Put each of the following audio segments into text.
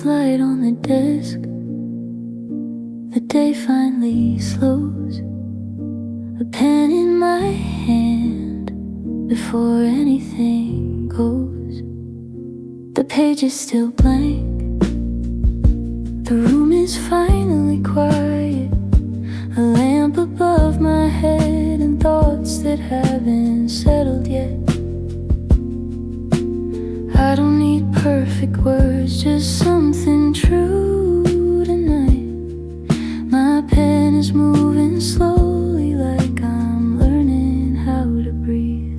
of light on the desk. The day finally slows, a pen in my hand before anything goes. The page is still blank. The room is finally quiet, a lamp above my head and thoughts that haven't settled yet. I don't need perfect words, just something true tonight. My pen is moving slowly like I'm learning how to breathe.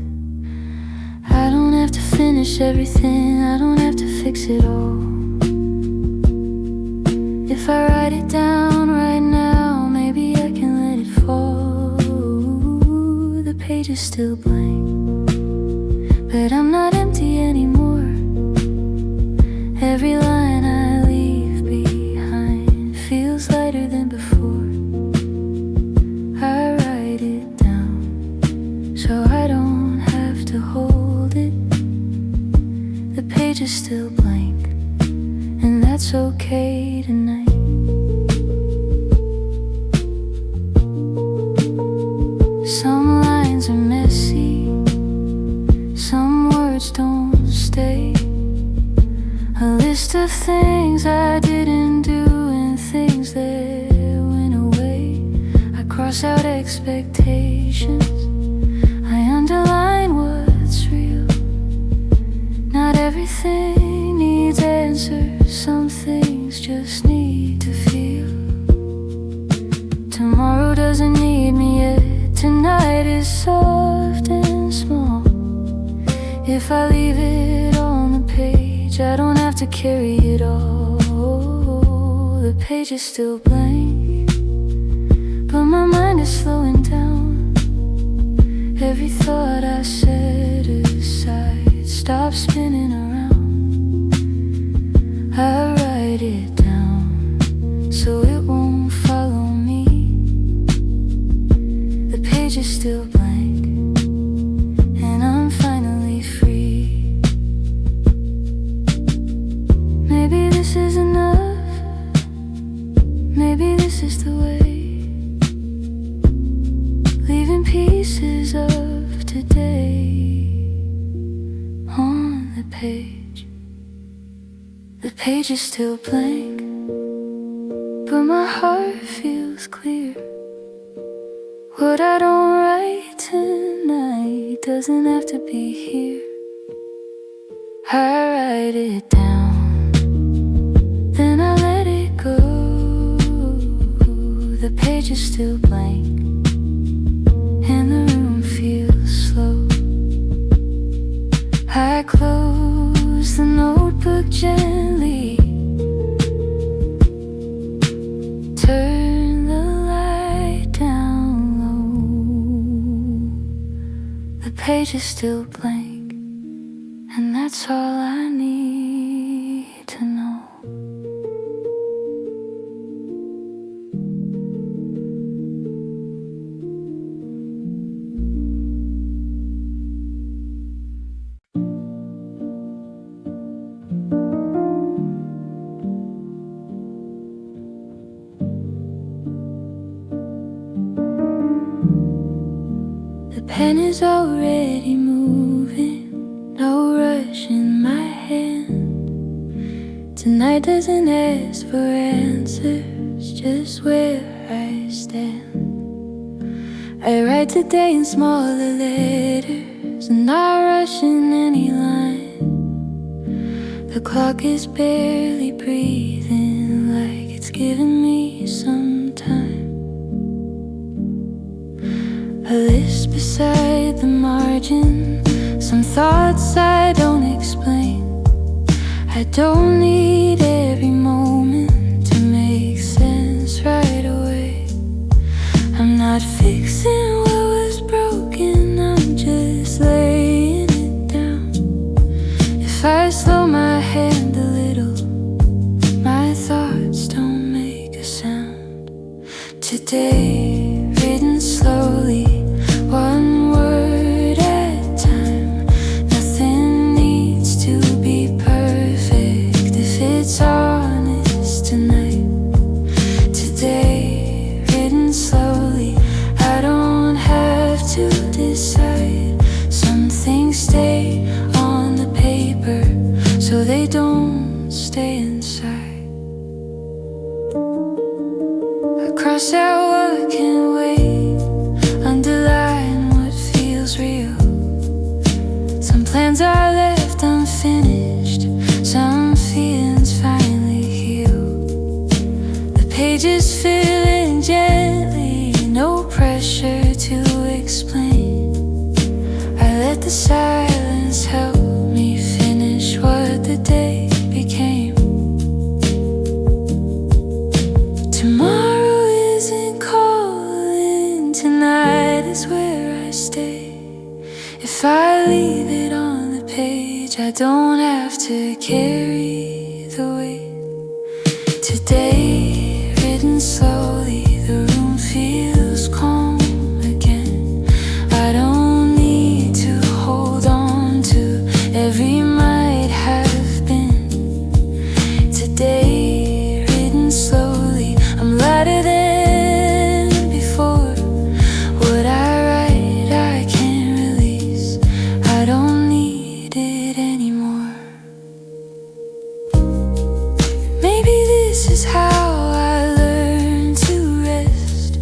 I don't have to finish everything, I don't have to fix it all. If I write it down right now, maybe I can let it fall. The page is still blank, but I'm not empty anymore. Every line I leave behind feels lighter than before. I write it down so I don't have to hold it. The page is still blank, and that's okay tonight. Some lines are messy, some words don't stay. A list of things I didn't do and things that went away. I cross out expectations, I underline what's real. Not everything needs answers, some things just need to feel. Tomorrow doesn't need me yet, tonight is soft and small. If I leave it on the page, I don't have to carry it all. The page is still blank, but my mind is slowing down. Every thought I set aside stops spinning around. I write it down so it won't follow me. The page is still blank, and I'm finally free. Maybe this is enough, maybe this is the way. Leaving pieces of today on the page. The page is still blank, but my heart feels clear. What I don't write tonight doesn't have to be here. I write it down, then I let it go. The page is still blank, and the room feels slow. I close the notebook gently, turn the light down low. The page is still blank, and that's all I need to know. The pen is already moving, no rush in my hand. Tonight doesn't ask for answers, just where I stand. I write today in smaller letters, and not rush in any line. The clock is barely breathing, like it's giving me some time. A list beside the margin, some thoughts I don't explain. I don't need every moment to make sense right away. I'm not fixing what was broken, I'm just laying it down. If I slow my hand a little, my thoughts don't make a sound. Today, written slowly, one word at a time. Nothing needs to be perfect if it's on cross out what can wait, underline what feels real. Some plans are left unfinished, some feelings finally heal. The pages fill in gently, no pressure to explain. I let the silence help me finish what the day became. Tomorrow isn't calling, tonight is where I stay. If I leave it on the page, I don't have to carry the weight. Today, written slowly, the room feels calm again. I don't need to hold on to every might have been. Today, written slowly, I'm lighter than before. What I write, I can't release. I don't need it anymore. Maybe this is how I learn to rest,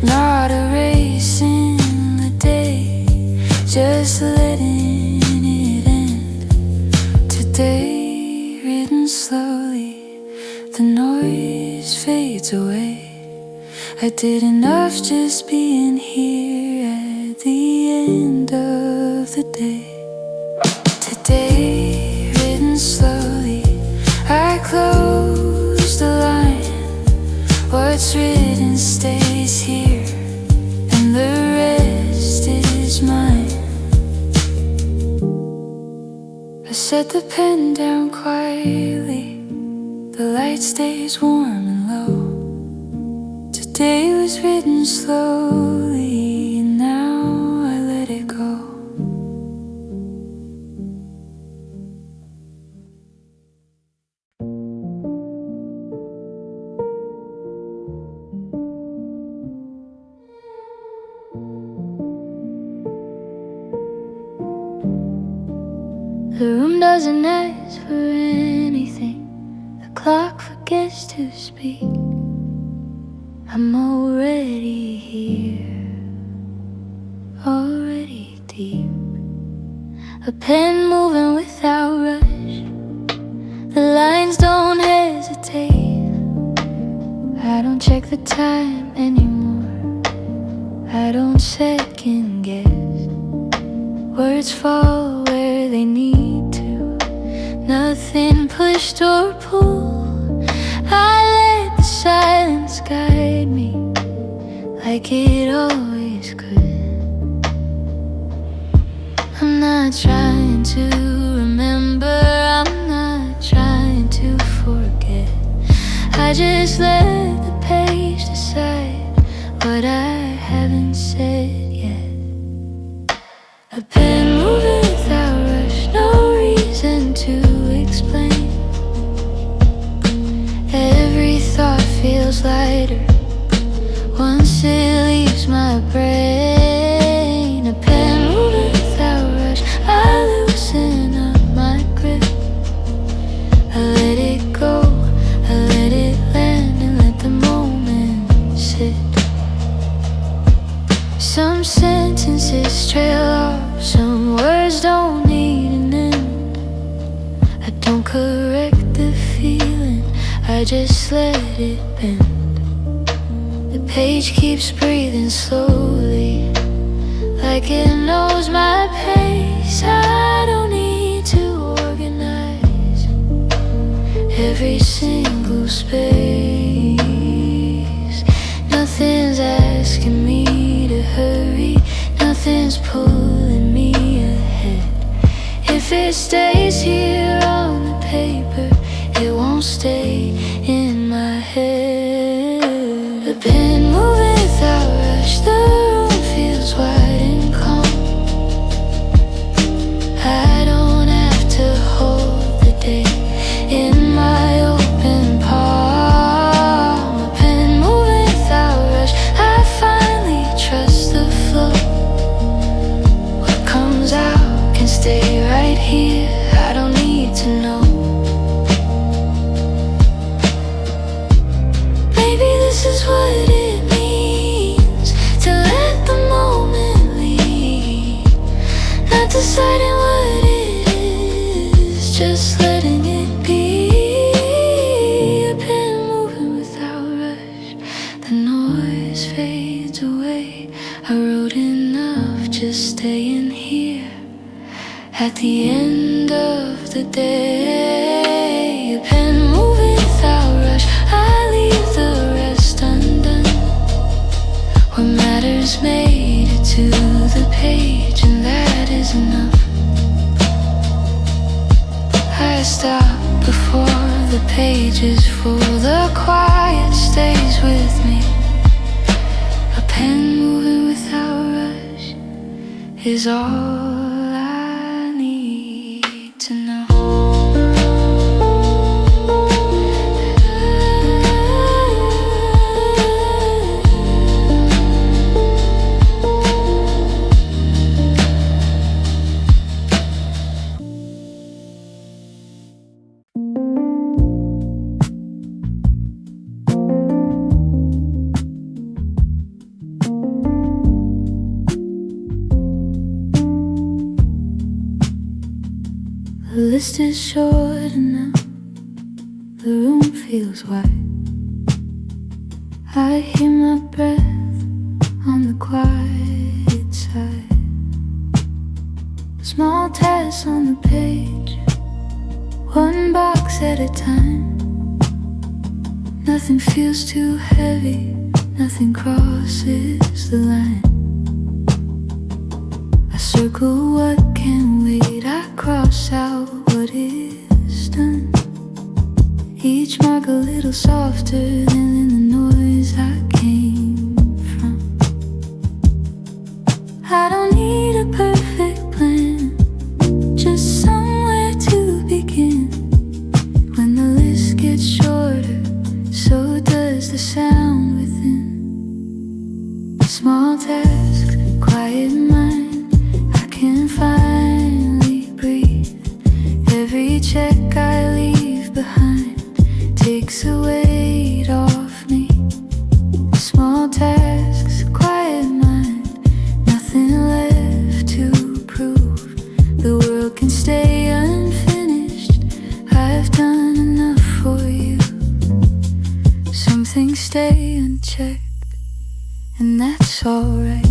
not erasing the day, just letting it end. Today, written slowly, the noise fades away. I did enough just being here at the end of the day. Today, written slowly, I close the line. What's written stays here, and the rest is mine. I set the pen down quietly, the light stays warm and low. Today was written slowly, and now I let it go. The room doesn't ask for anything, the clock forgets to speak. I'm already here, already deep. A pen moving without rush, the lines don't hesitate. I don't check the time anymore, I don't second guess. Words fall where they need to, nothing pushed or pulled. I let the silence guide me like it always could. I'm not trying to remember, I'm not trying to forget. I just let the page decide what I haven't said yet. A pen moving without rush, no reason to explain. Every thought feels lighter once it leaves my brain. A pen moving without rush, I loosen up my grip. I let it go, I let it land and let the moment sit. Some sentences trail off, some words don't need an end. I don't correct the feeling, I just let it bend. The page keeps breathing slowly, like it knows my pace. I don't need to organize every single space. Nothing's asking me to hurry, nothing's pulling me ahead. If it stays here on the paper, it won't stay in my head. The pen moving without rush, the room feels wide and calm. I don't have to hold the day in my open palm. A pen moving without rush, I finally trust the flow. What comes out can stay right here, I don't need to know. Maybe this is what it is. brightness fades away. I wrote enough just staying here. At the end of the day, a pen moving without rush, I leave the rest undone. What matters made it to the page, and that is enough. I stop before the page is full, the quiet stays with me. A pen moving without rush is all I need to know. The list is short enough, the room feels wide. I hear my breath on the quiet side. Small tasks on the page, one box at a time. Nothing feels too heavy, nothing crosses the line. I circle what can wait, I cross out what is done. Each mark a little softer than in the noise I came from. I don't need a perfect plan, just somewhere to begin. When the list gets shorter, so does the sound within. Small tasks, quiet mind, I can finally breathe. Every check I leave behind takes a weight off me. Small tasks, quiet mind, nothing left to prove. The world can stay unfinished, I've done enough for you. Some things stay unchecked, and that's alright.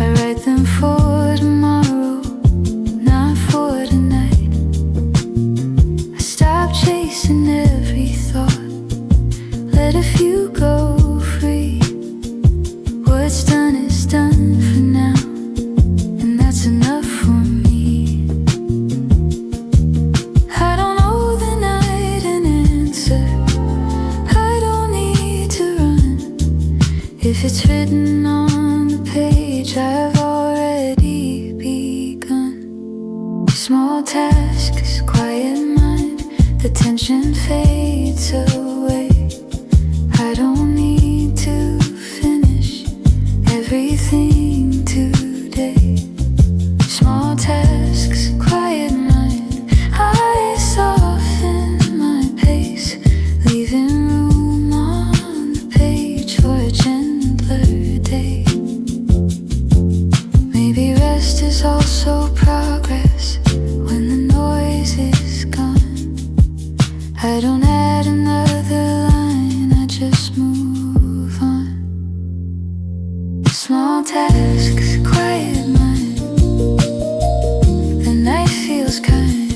I write them for tomorrow, not for tonight. I stop chasing every thought, let a few go free. What's done is done for now, and that's enough for me. I don't owe the night an answer, I don't need to run. If it's written on the page, I've already begun. Small tasks, quiet mind, the tension fades away. I don't need to finish everything today. Small tasks, quiet mind, I soften my pace, leaving room on the page for a gentler day. Maybe rest is also progress when the noise is gone. I don't add another line, I just move on. Small tasks, quiet mind, the night feels kind.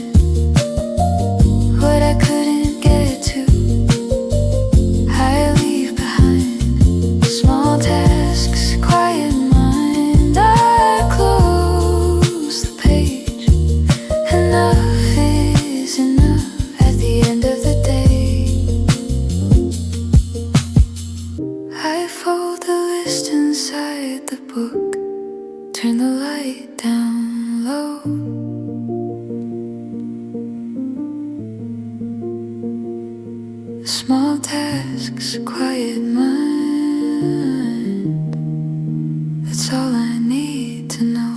What I couldn't get to, I leave behind. Small tasks, quiet mind, I close the page. Enough is enough at the end of the day. I fold the list inside the book, turn the light down low. Small tasks, quiet mind, that's all I need to know.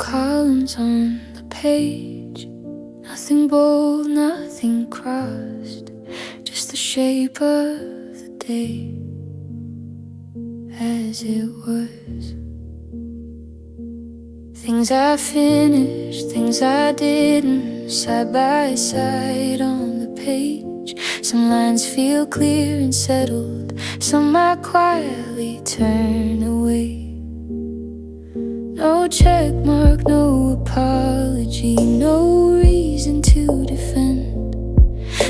columns on the page. Nothing bold, nothing crossed, just the shape of the day as it was. Things I finished, things I didn't, side by side on the page. Some lines feel clear and settled, some I quietly turn away. No check mark, no apology, no reason to defend.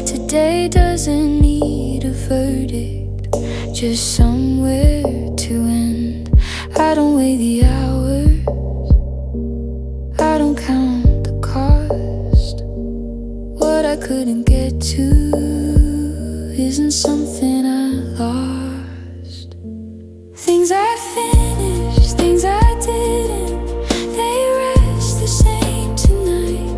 Today doesn't need a verdict, just somewhere to end. I don't weigh the hours, I don't count the cost. What I couldn't get to isn't something I lost. Things I finished, things I didn't, they rest the same tonight.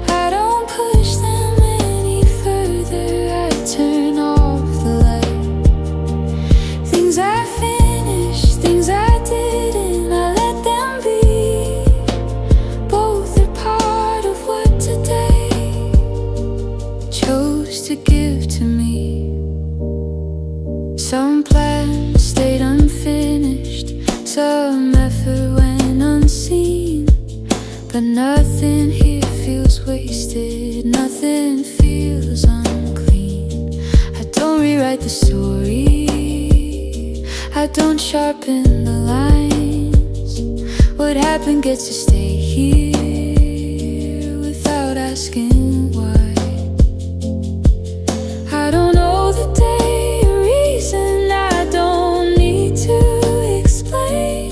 I don't push them any further, I turn off the light. Things I finished, things I didn't, I let them be. Both are part of what today chose to give to me. Some plans stayed unfinished, some effort went unseen, but nothing here feels wasted, nothing feels unclean. I don't rewrite the story, I don't sharpen the lines. What happened gets to stay here without asking why. I don't know the day, a reason I don't need to explain.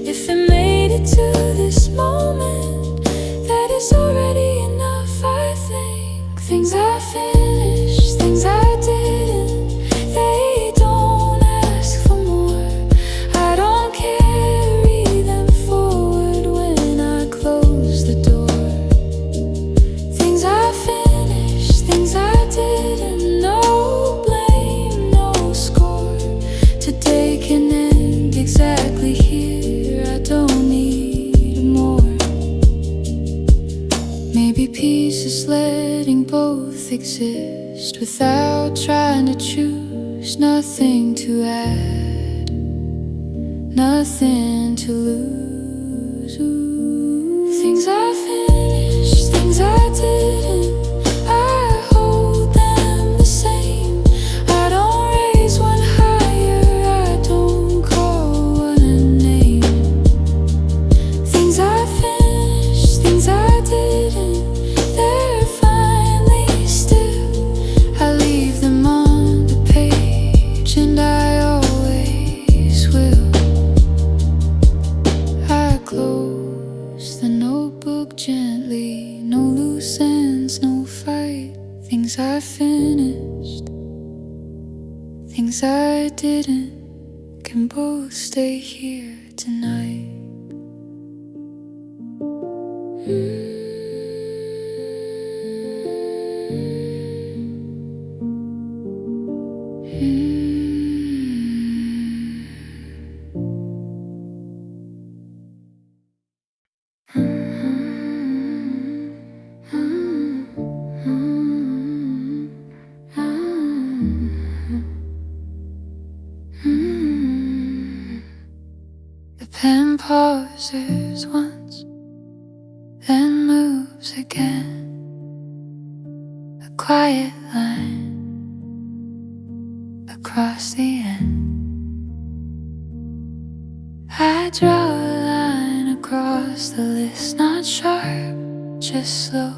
If it made it to this moment, that is already enough, I think. Things I finished, things I didn't, they don't ask for more. I don't carry them forward when I close the door. Things I finished, things I didn't, no blame, no score. Today can end exactly here, I don't need more. Maybe peace is letting both exist without trying to choose. Nothing to add, nothing to lose. Things I finished, things I didn't, I hold them the same. I don't raise one higher, I don't call one a name. Things I finished, things I didn't, they're finally still. I leave them on the page, and I always will. I close the notebook gently, no loose ends, no fight. Things I finished, things I didn't, can both stay here tonight. The pen pauses once, then moves again. A quiet line across the end. I draw a line across the list, not sharp, just slow.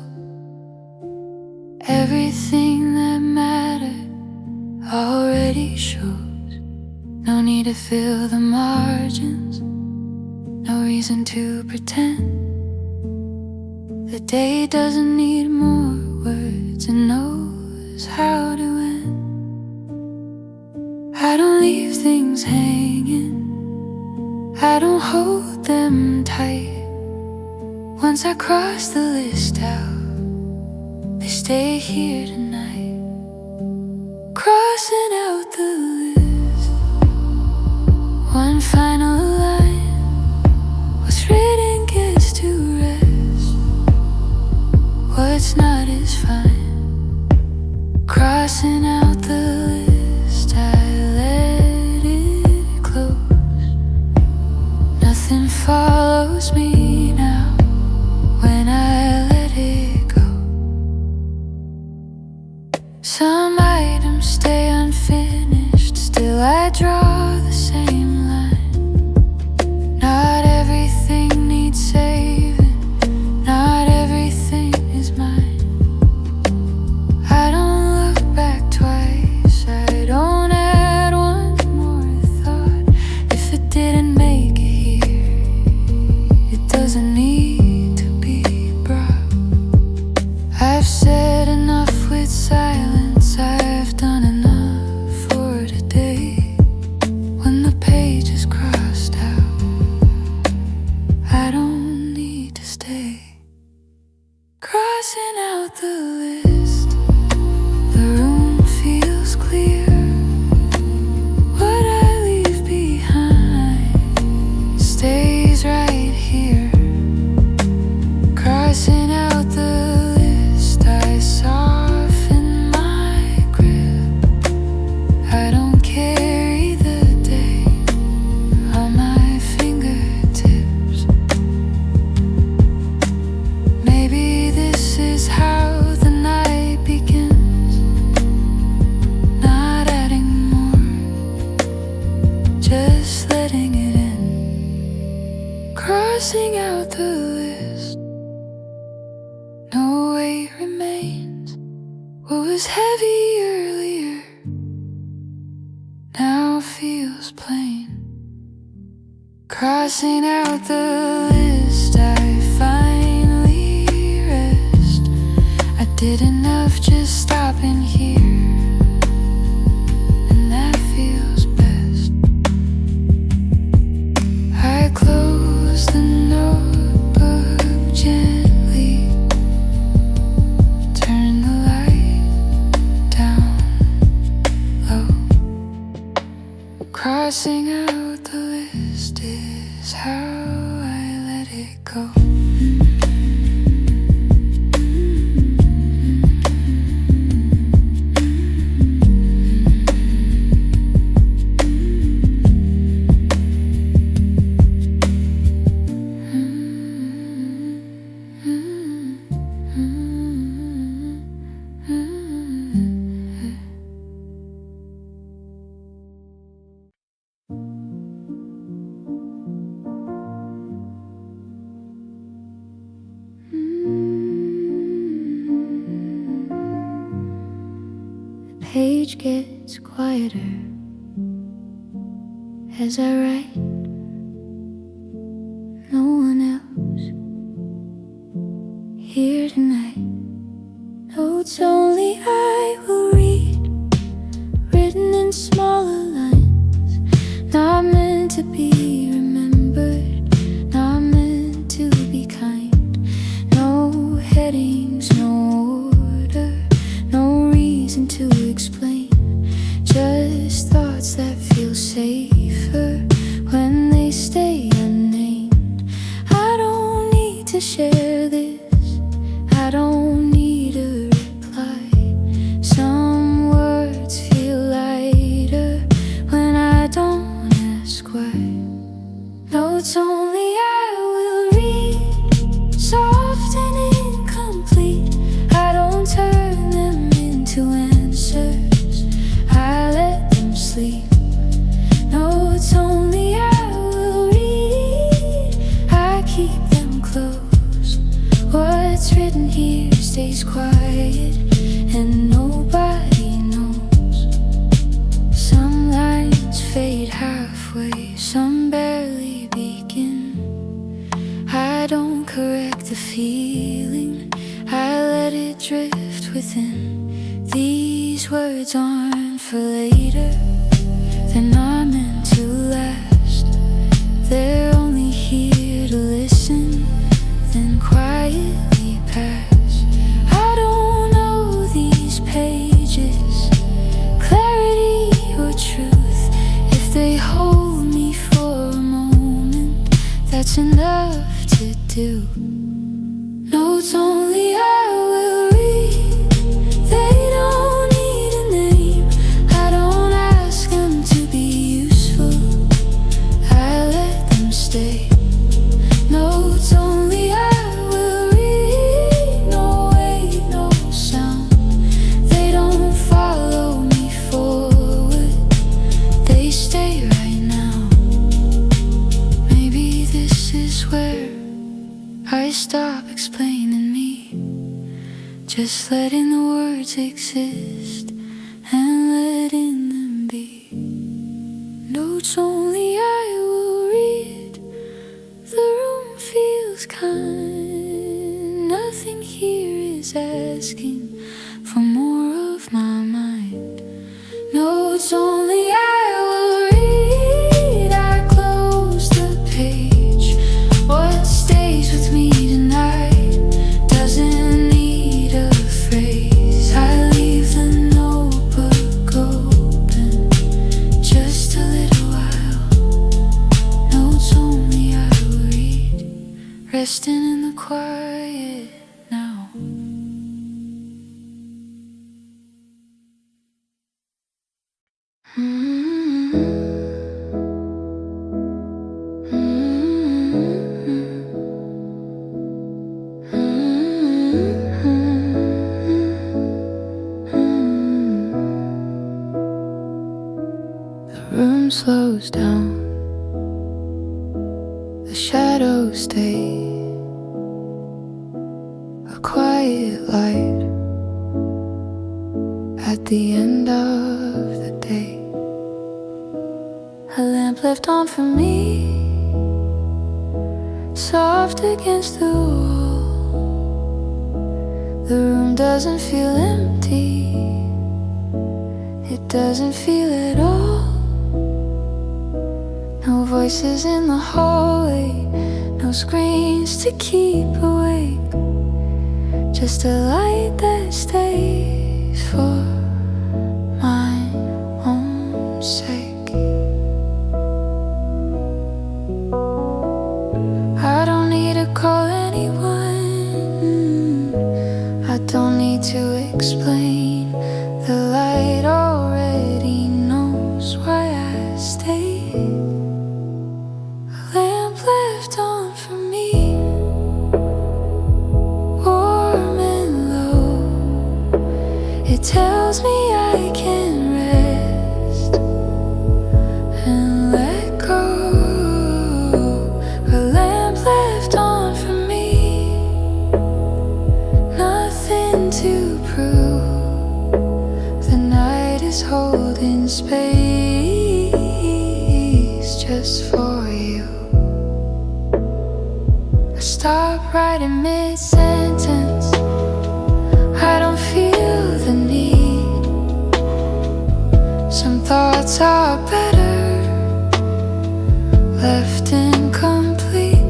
Everything that mattered already shows. No need to fill the margins, no reason to pretend. The day doesn't need more words, it knows how to end. I don't leave things hanging, I don't hold them tight. Once I cross the list out, they stay here tonight. Crossing out the list, one final line. What's written gets to Nothing follows me now when I let it go. Some items stay unfinished, still I draw the same line. Not everything needs saving, not everything is mine. I don't look back twice, I don't add one more thought. If it didn't make it here, it doesn't need to be brought. I've said enough with silence, I've done enough for today. When the page is crossed out, I don't need to stay. Crossing out the list, the room feels clear. What I leave behind stays right here. Crossing out the list, I soften my grip. I don't carry the day on my fingertips. Maybe this is how the night begins. Not adding more, just letting it in. Crossing out the list, no weight remains. What was heavy earlier now feels plain. Crossing out the list, I finally rest. I did enough just stopping here, and that feels best. I close the notebook gently, turn the light down low. Crossing out the list is how I let it go. The page gets quieter as I write. No one else here tonight. Notes only I will read, written in smaller lines. Not meant to be remembered, not meant to be kind. No headings, no order, no reason to explain. Just thoughts that feel safer when they stay unnamed. I don't need to share this, I don't need a reply. Some words feel lighter when I don't ask why. Notes only I will read, soft and incomplete. I don't turn them into answers, I let them sleep. Notes only I will read, I keep them close. What's written here stays quiet and nobody knows. Some lines fade halfway, some barely begin. I don't correct the feeling, I let it drift within. These words aren't for later, they're not meant to last. They're only here to listen, then quietly pass. I don't know these pages, clarity or truth. If they hold me for a moment, that's enough to do. Notes only I will read, they don't need a name. I don't ask them to be useful, I let them stay. where I stop explaining me, just letting the words exist and letting them be. Notes only I will read. The room feels kind. Nothing here is asking for more of my mind. Notes only I will read. I close the page. What stays with me tonight doesn't need a phrase. I leave the notebook open just a little while. Notes only I will read, resting in the quiet now. The room slows down, the shadows stay, a quiet light at the end of the day. A lamp left on for me, soft against the wall. The room doesn't feel empty, it doesn't feel at all. No voices in the hallway, no screens to keep awake, just a light that stays for my own sake. I don't need to call anyone, I don't need to explain. The light already knows why I stayed. A lamp left on for me, warm and low. It tells me I can rest and let go. A lamp left on for me, nothing to prove. The night is holding space just for you. I stop writing mid-sentence, I don't feel the need. Some thoughts are better left incomplete.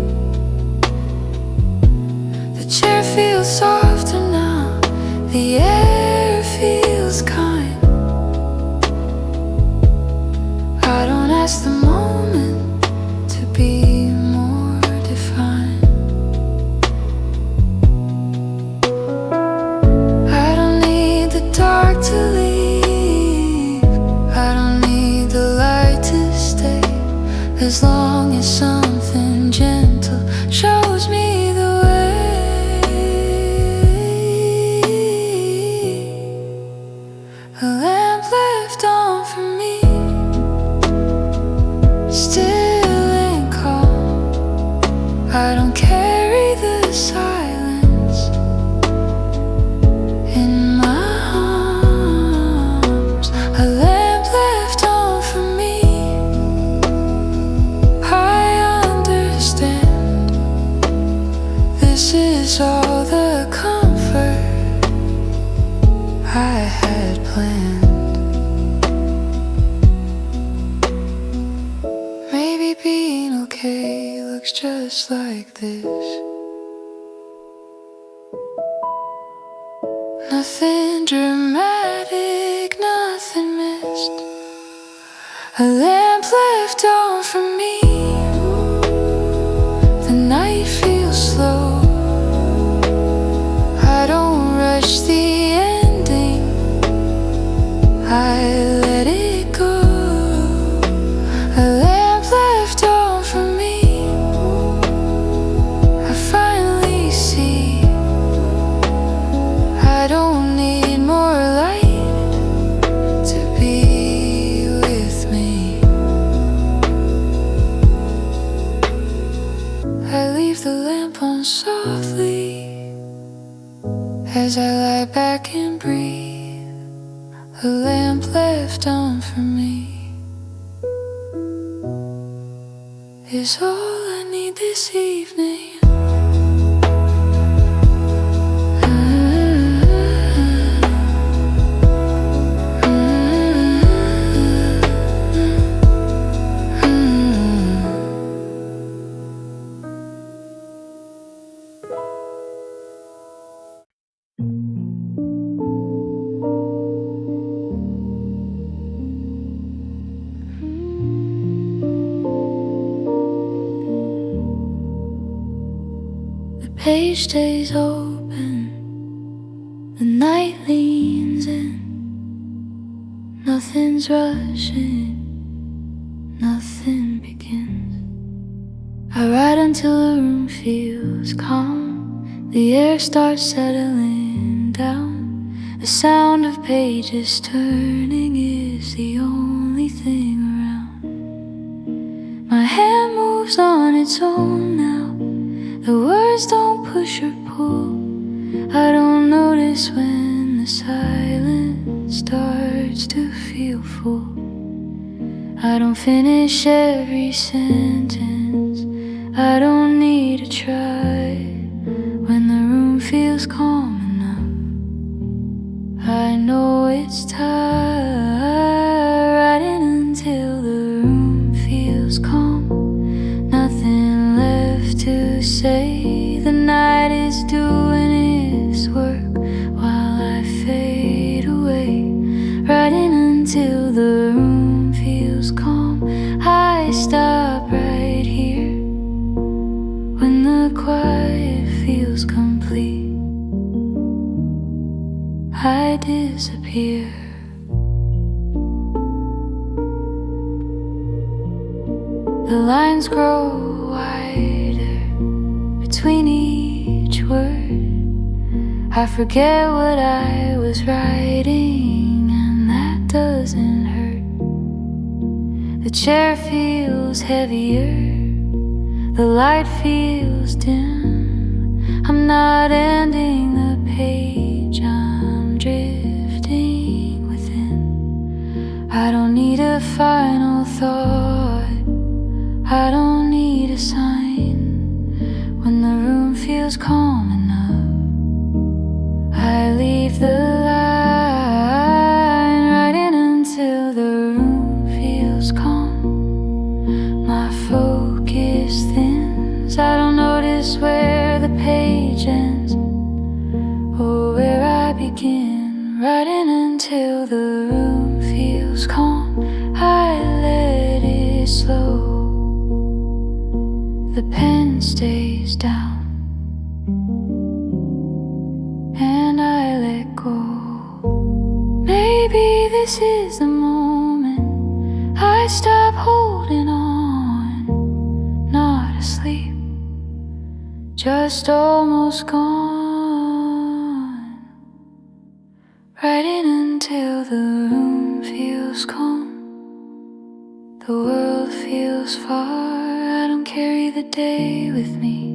The chair feels softer now, the air feels kind. I don't ask the moment to be more defined. I don't need the dark to leave, I don't need the light to stay. As long as something gentle shows me the way. A lamp left on for me, still and calm. I don't carry the silence in my arms. A lamp left on for me, I understand. This is all the comfort I had planned. Maybe being okay looks just like this. Nothing dramatic, nothing missed. A lamp left on for me. The night feels slow, I don't rush the ending, I let it go. A lamp left on for me, I finally see I don't need more light to be with me. I leave the lamp on softly as I lie back and breathe. A lamp left on for me is all I need this evening. Page stays open, the night leans in. Nothing's rushing, nothing begins. I write until the room feels calm. The air starts settling down. The sound of pages turning is the only thing around. My hand moves on its own now. The words don't push or pull. I don't notice when the silence starts to feel full. I don't finish every sentence. I don't need to try. When the room feels calm enough, I know it's time. Writing until the room feels calm. Nothing left to say. The night is doing its work while I fade away. Writing until the room feels calm. I stop right here when the quiet feels complete. I disappear. The lines grow wider between each word. I forget what I was writing, and that doesn't hurt. The chair feels heavier, the light feels dim. I'm not ending the page, I'm drifting within. I don't need a final thought, I don't need a sign. When the room feels calm enough, I leave the line. Writing until the room feels calm. My focus thins. I don't notice where the page ends or where I begin. Writing until the room feels calm. I let it slow. The pen stays down, and I let go. Maybe this is the moment I stop holding on. Not asleep, just almost gone. Writing until the room feels calm. The world feels far. I don't carry the day with me.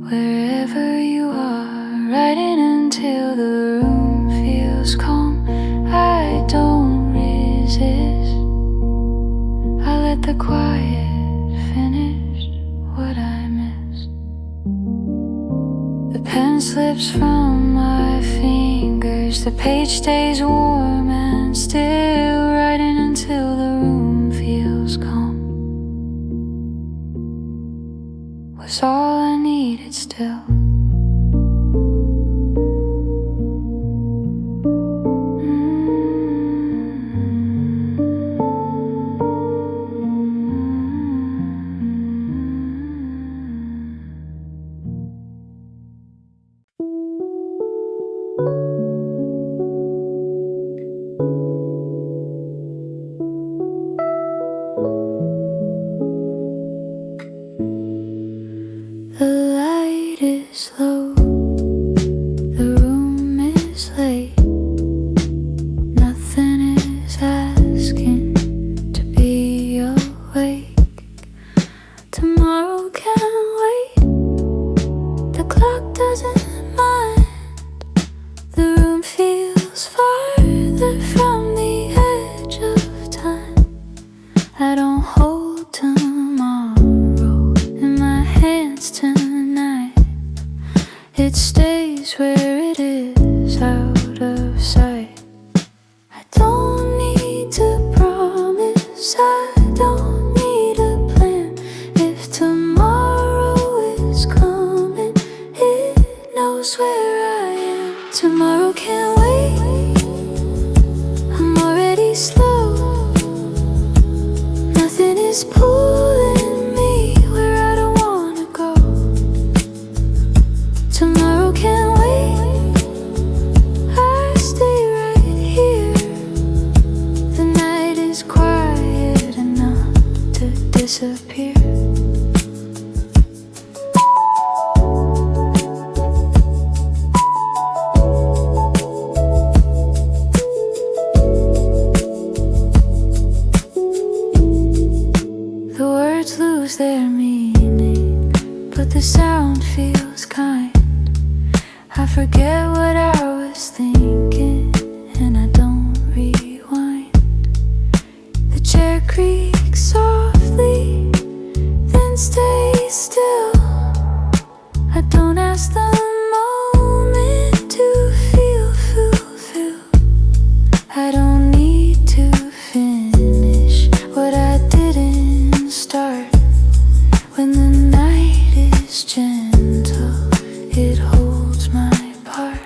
Wherever you are, writing until the room feels calm. I don't resist. I let the quiet finish what I missed. The pen slips from my fingers. The page stays warm and still. Writing until the room feels calm. Was all I needed still. The light is low, the room is late. Nothing is asking to be awake. Tomorrow It stays where it is, out of sight. I don't need to promise, I don't need a plan. If tomorrow is coming, it knows where I am. Tomorrow can't wait, I'm already slow. Nothing is pulling me where I don't wanna go. Tomorrow can't wait, I stay right here. The night is quiet enough to disappear. The words lose their meaning, but the sound feels kind. I forget what I was thinking, and I don't rewind. The chair creaks softly, then stays still. I don't ask the moment to feel fulfilled. I don't need to finish what I didn't start. When the night is gentle, it holds my part.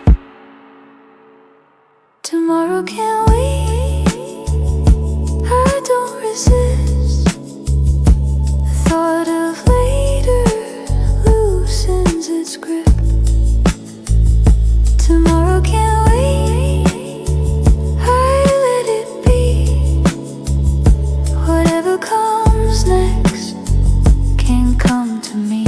Tomorrow can't wait, I don't resist. The thought of later loosens its grip. Tomorrow can't wait, I let it be. Whatever comes next can't come to me.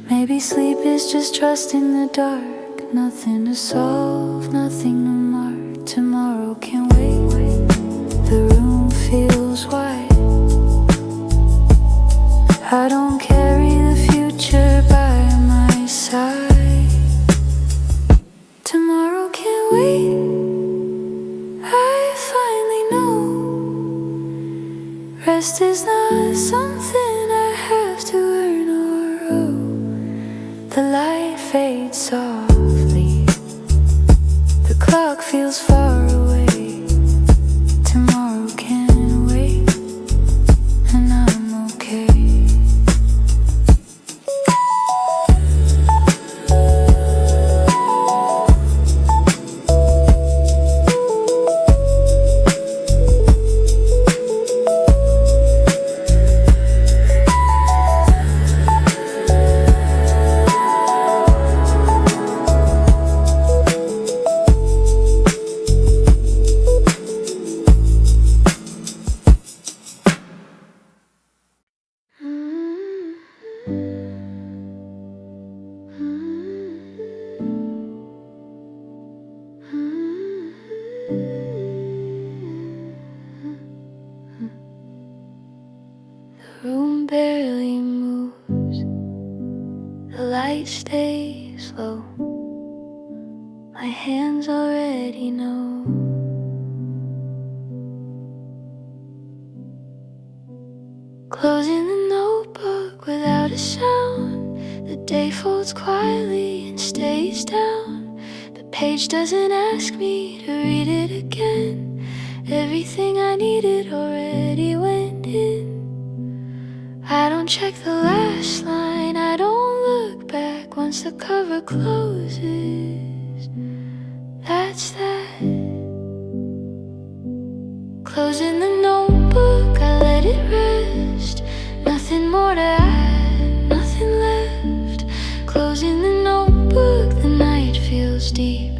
Maybe sleep is just trusting the dark. Nothing to solve, nothing to mark. Tomorrow can't wait, the room feels wide. I don't carry the future by my side. Tomorrow can't wait, I finally know. Rest is not something I have to earn or owe. The light fades softly, the clock feels far away. Tomorrow can't wait, and I'm okay. The room barely moves, the light stays low. My hands already know. Closing the notebook without a sound. The day folds quietly and stays down. The page doesn't ask me to read it again. Everything I needed already went in. I don't check the last line, I don't look back once the cover closes. That's that. Closing the notebook, I let it rest. Nothing more to add, nothing left. Closing the notebook, the night feels deep.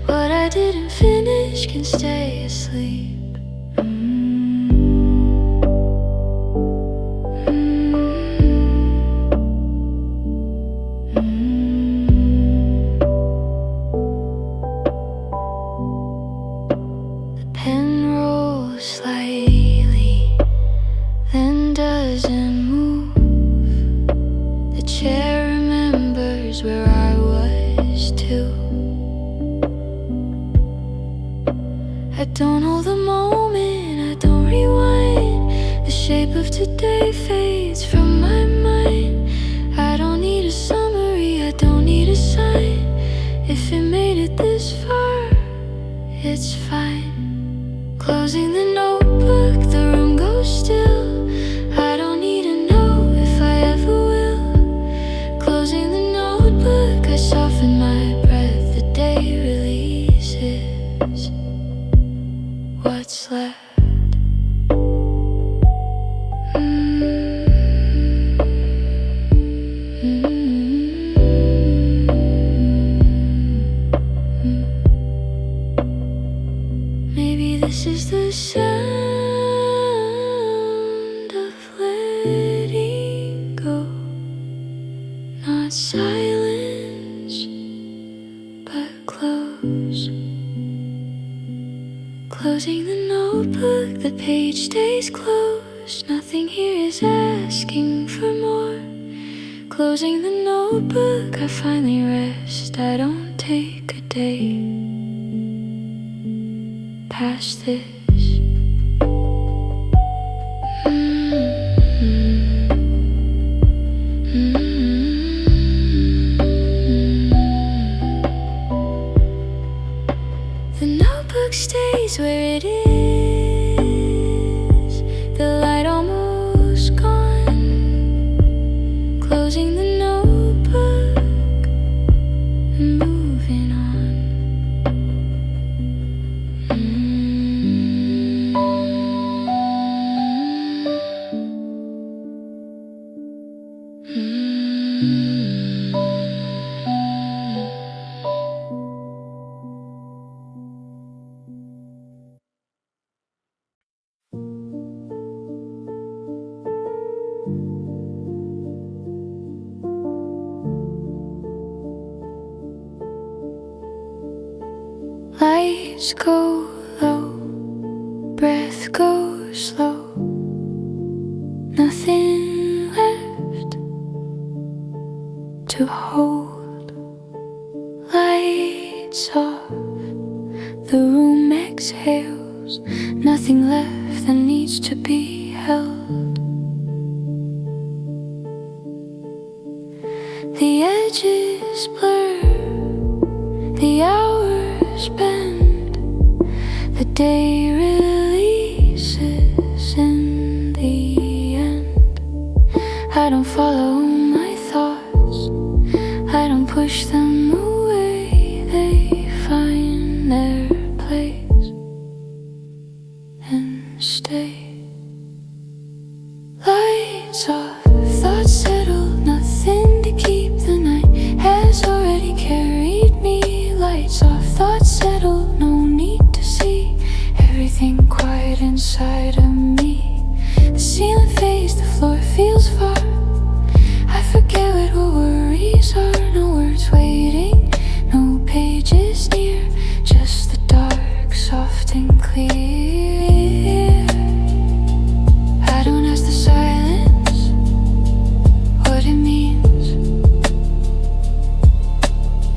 What I didn't finish can stay asleep. Pen rolls slightly, then doesn't move. The chair remembers where I was too. I don't hold the moment, I don't rewind. The shape of today fades from my mind. I don't need a summer it's fine. Closing the notebook, the room goes still. I don't need to know if I ever will. Closing the notebook, I soften my breath. The day releases what's left. Maybe this is the sound of letting go. Not silence, but close. Closing the notebook, the page stays closed. Nothing here is asking for more. Closing the notebook, I finally rest. I don't take a day past this. The notebook stays where it is. The light almost gone. Closing the notebook and moving on. Lights go low, breath goes slow. Nothing left to hold. Lights off, the room exhales. Nothing left that needs to be held. The edges blur, the hours bend. The day releases in the end. I don't follow my thoughts, I don't push them away. They find their place and stay. Lights off, thoughts settle, nothing to keep. The night has already carried me. Lights off, thoughts settle, no need to see. Everything quiet inside of me. The ceiling fades, the floor feels far. I forget what our worries are. No words waiting, no pages near. Just the dark, soft and clear. I don't ask the silence what it means.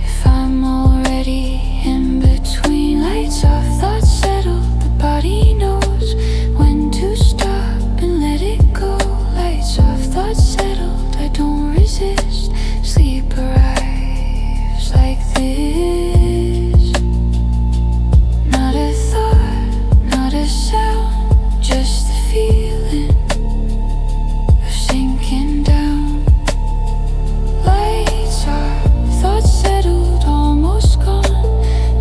If I'm already in between. Lights off, thoughts settle, the body knows when to stop and let it go. Lights off, thoughts settled, I don't resist. Sleep arrives like this. Not a thought, not a sound, just the feeling of sinking down. Lights off, thoughts settled, almost gone.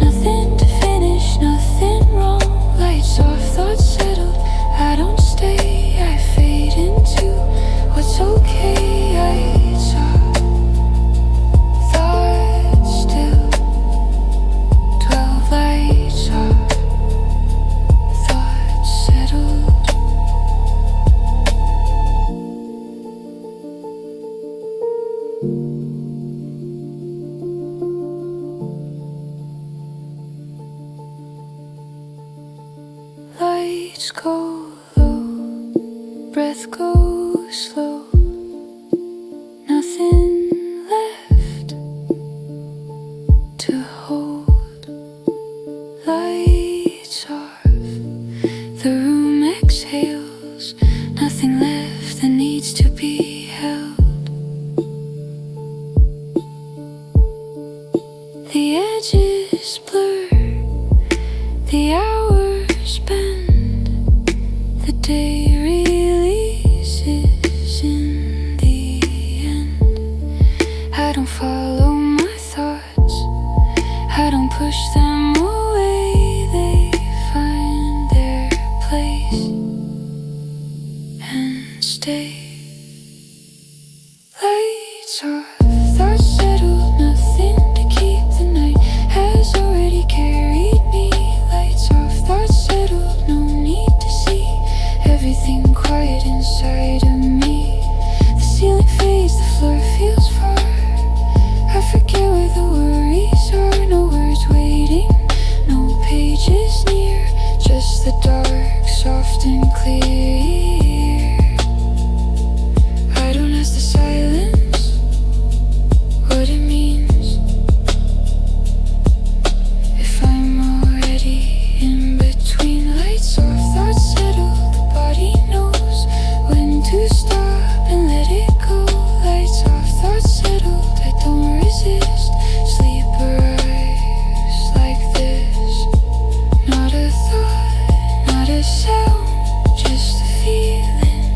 Nothing to finish, nothing wrong. Lights off, thoughts settled, I don't stay. I fade into what's okay. Lights off, thoughts still. 12 lights off, thoughts settled. Lights go low, breath goes slow. Nothing left to hold. Lights off, the room exhales. Nothing left that needs to be held. The edges blur, the stay. Lights off, thoughts settled, nothing to keep. The night has already carried me. Lights off, thoughts settled, no need to see. Everything quiet inside of me. The ceiling fades, the floor feels far. I forget where the worries are. No words waiting, no pages near. Just the dark, soft and clear. I don't ask the silence what it means. If I'm already in between. Lights off, thoughts settle. The body knows when to stop and let it go. Lights off, thoughts settled. I don't resist. Sleep arrives like this. Not a thought, not a sound, just the feeling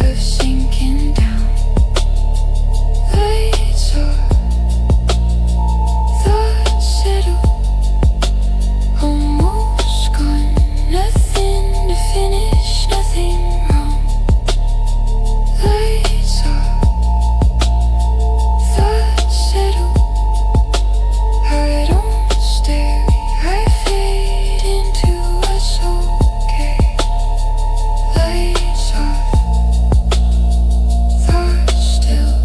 of sinking down. Lights off, thoughts settle. Almost gone, nothing to finish, nothing wrong. Lights off, thoughts settle. I don't stare, I fade into what's okay. Lights off, thoughts still.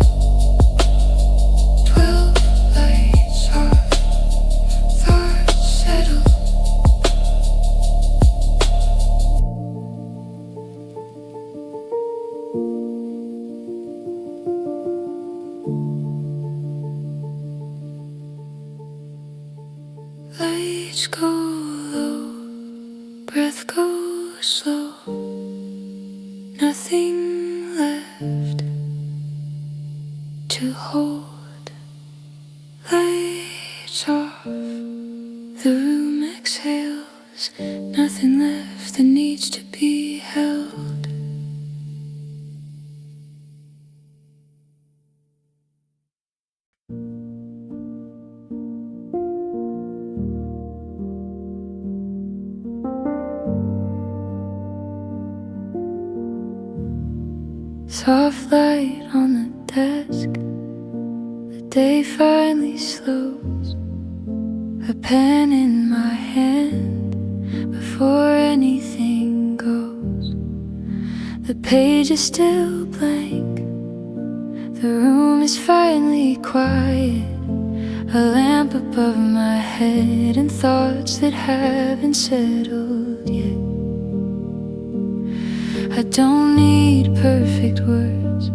12 lights off, thoughts settle. Lights go low, breath goes slow. Nothing left to hold. Lights off, the room exhales. Nothing left that needs to be held. Soft light on the desk. The day finally slows. A pen in my hand before anything goes. The page is still blank. The room is finally quiet. A lamp above my head and thoughts that haven't settled yet. I don't need perfect words,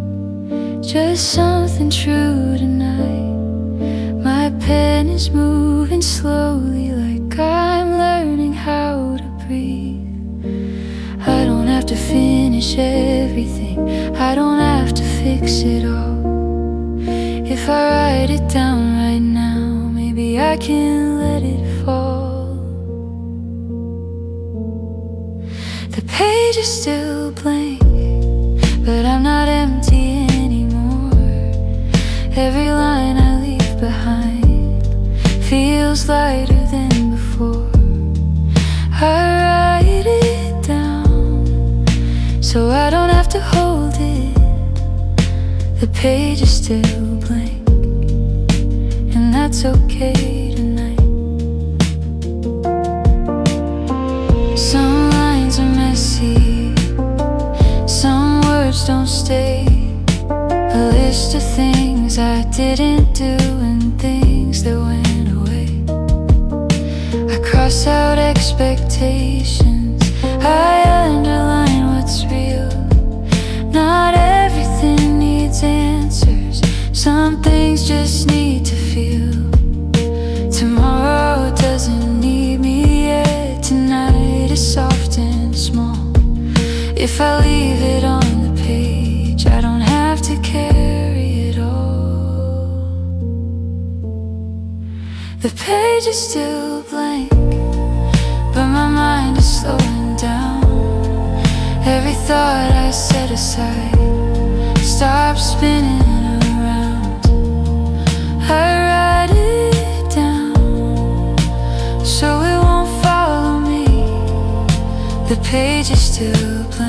just something true tonight. My pen is moving slowly like I'm learning how to breathe. I don't have to finish everything, I don't have to fix it all. If I write it down right now, maybe I can let it fall. The page is still blank, but I'm not empty anymore. Every line I leave behind feels lighter than before. I write it down so I don't have to hold it. The page is still blank, and that's okay tonight. Some lines are messy, some words don't stay. A list of things I didn't do and things that went away. I cross out expectations, I underline what's real. Not everything needs answers, some things just need to feel. Tomorrow doesn't need me yet, tonight is soft and small. If I leave it on the page, I don't have to carry it all. The page is still blank, but my mind is slowing down. Every thought I set aside stops spinning around. I write it down so it won't follow me. The page is still blank.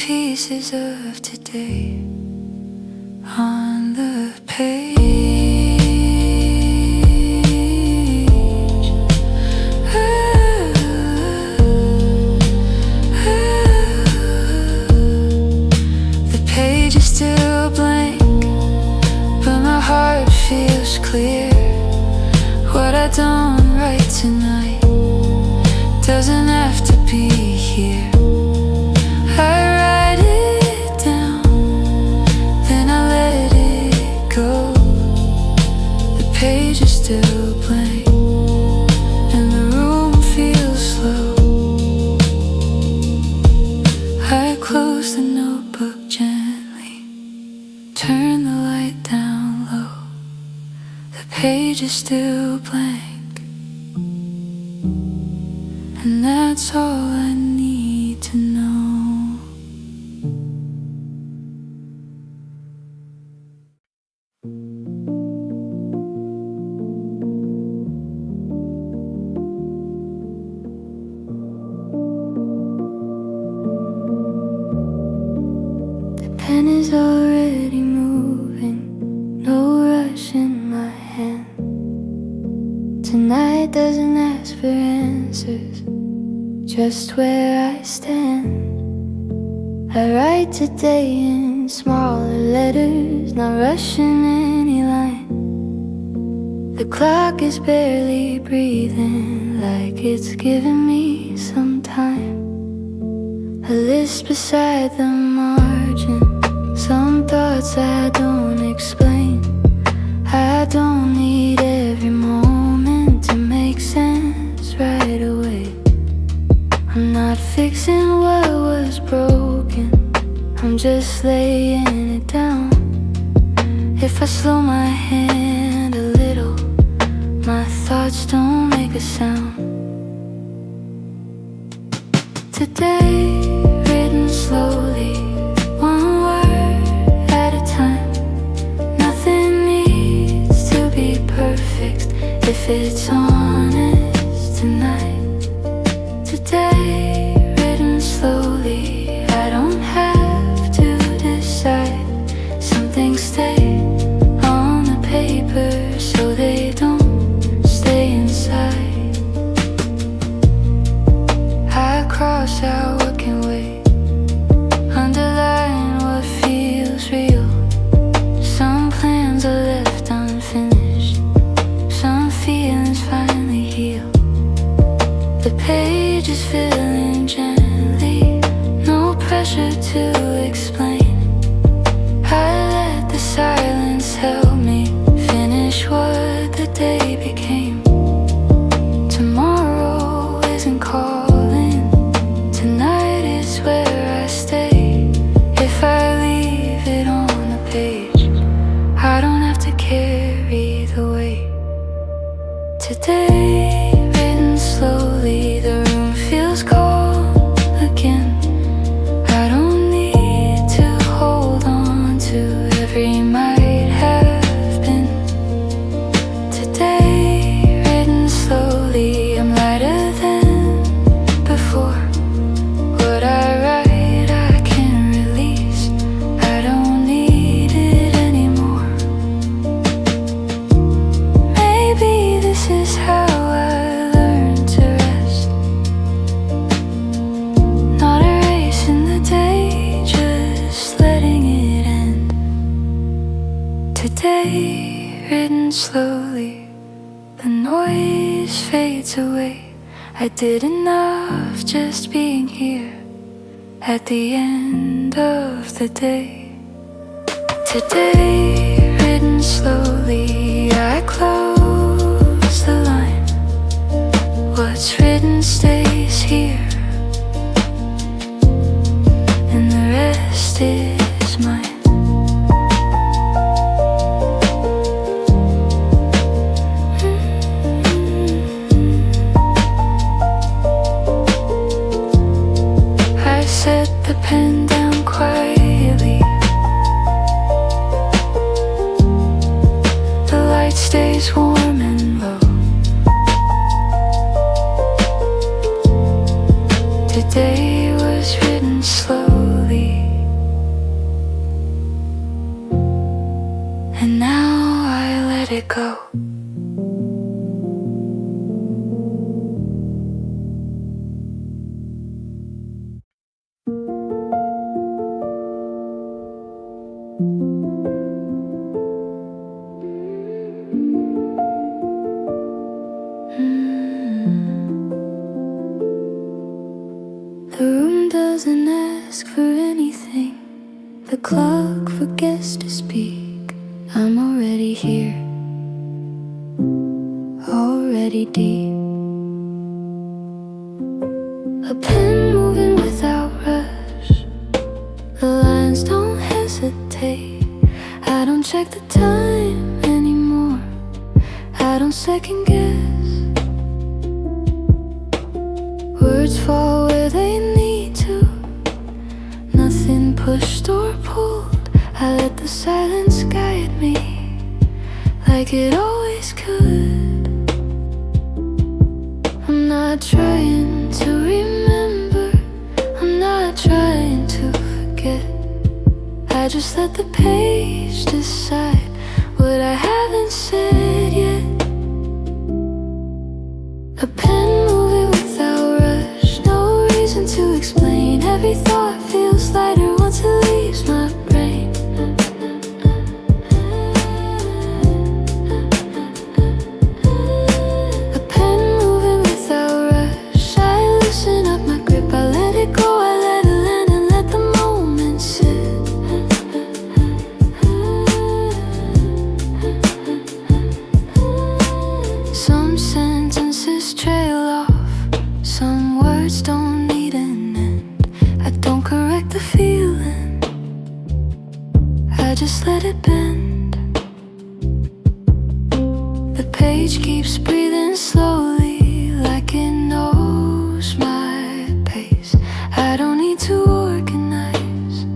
pieces of today on the page. The page is still blank, but my heart feels clear. What I don't write tonight doesn't have to be here. I write it down, then I let it go. The page is still blank, and the room feels slow. I close the notebook gently, turn the light down low. The page is still blank, and that's all I need to know. The pen is already moving, no rush in my hand. Tonight doesn't ask for answers, just where I stand. I write today in smaller letters, not rushing any line. The clock is barely breathing, like it's giving me some time. A list beside the margin, some thoughts I don't explain. I don't need every moment to make sense right away. I'm not fixing what was broken, I'm just laying it down. If I slow my hand a little, my thoughts don't make a sound. Today, written slowly, one word at a time. Nothing needs to be perfect if it's honest tonight. Today, written slowly, I don't have to decide. Some things stay on the paper so they don't stay inside. I cross out what can wait, underline what feels real. Some plans are left unfinished, some feelings finally heal. The page is filling gently, no pressure to explain. I let the silence help me finish what the day became. Tomorrow isn't calling, tonight is where I stay. If I leave it on the page, I don't have to carry the weight. Today, written slowly, the room feels cold again. I don't need to hold on to every might have been. Today, written slowly, I'm lighter than before. What I write I can release, I don't need it anymore. Maybe this is how I learn to rest, not erasing the day, just letting it end. Today, written slowly, the noise fades away. I did enough just being here at the end of the day. Today, written slowly, I close the line. What's written stays here, and the rest is mine. I set the pen down quietly. The light stays warm and low. it go. The room doesn't ask for anything. The clock forgets to speak. I'm already here, already deep. A pen moving without rush. The lines don't hesitate. I don't check the time anymore. I don't second guess. Words fall where they need to. Nothing pushed or pulled. I let the silence guide me like it always could. I'm not trying to remember. I'm not trying to forget. I just let the page decide what I haven't said yet. A pen moving without rush. No reason to explain. Every thought feels lighter once it leaves my brain. A pen moving without rush. I loosen up my grip. I let it go. I let it land and let the moment sit. Some sentences trail off. Some words don't need an end. I don't correct the feeling. I just let it bend. The page keeps breathing slowly, like it knows my pace. I don't need to organize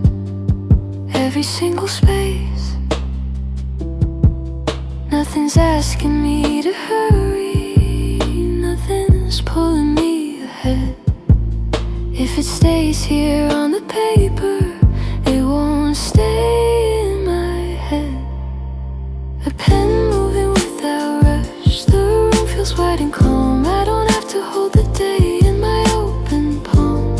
every single space. Nothing's asking me to hurry. Nothing's pulling me ahead. If it stays here on the paper, it won't stay in my head. A pen moving without rush. The room feels wide and calm. I don't have to hold the day in my open palm.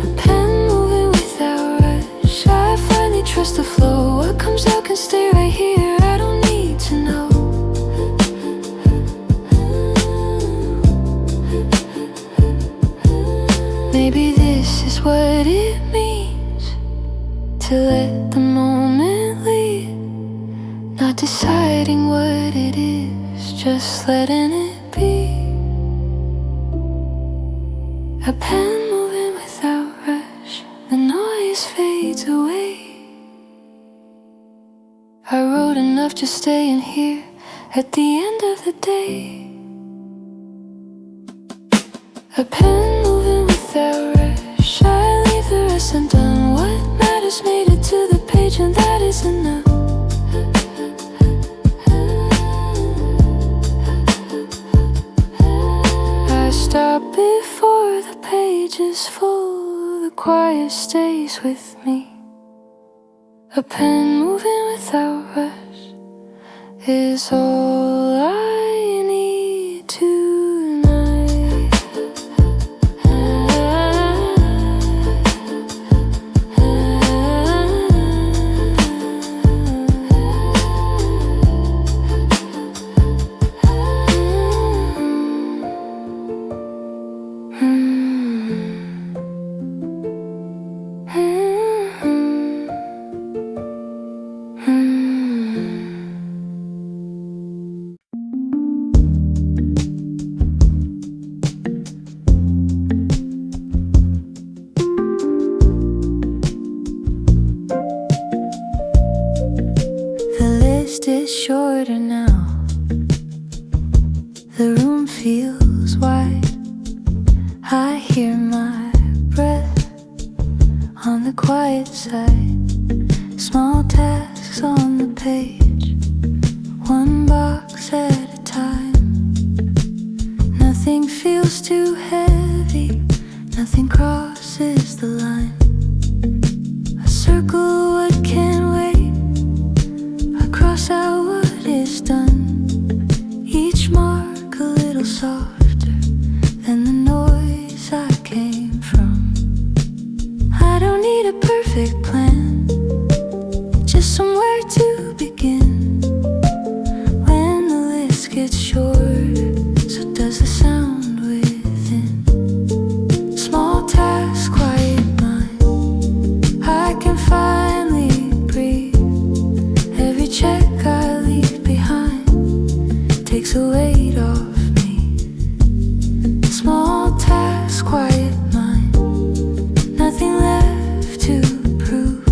A pen moving without rush. I finally trust the flow. What comes out can stay right here. I don't need to know. Maybe this is what it means to let the moment lead. Not deciding what it is, just letting it be. A pen moving without rush. The noise fades away. I wrote enough just staying here at the end of the day. A pen moving without rush. I leave the rest undone. What matters made it to the page, and that is enough. I stop before the page is full. The quiet stays with me. A pen moving without rush is all I need tonight. Is shorter now. The room feels wide. I hear my breath on the quiet side. Small tasks on the page, one box at a time. Nothing feels too heavy. Nothing crosses the line. circle what can't wait. I cross out what is done, each mark a little softer than the noise I came from. I don't need a perfect plan, just somewhere to begin. When the list gets short, so does the sound within. Small task, quiet mind, I can finally breathe. Every check I leave behind takes a weight off me. Small task, quiet mind, nothing left to prove.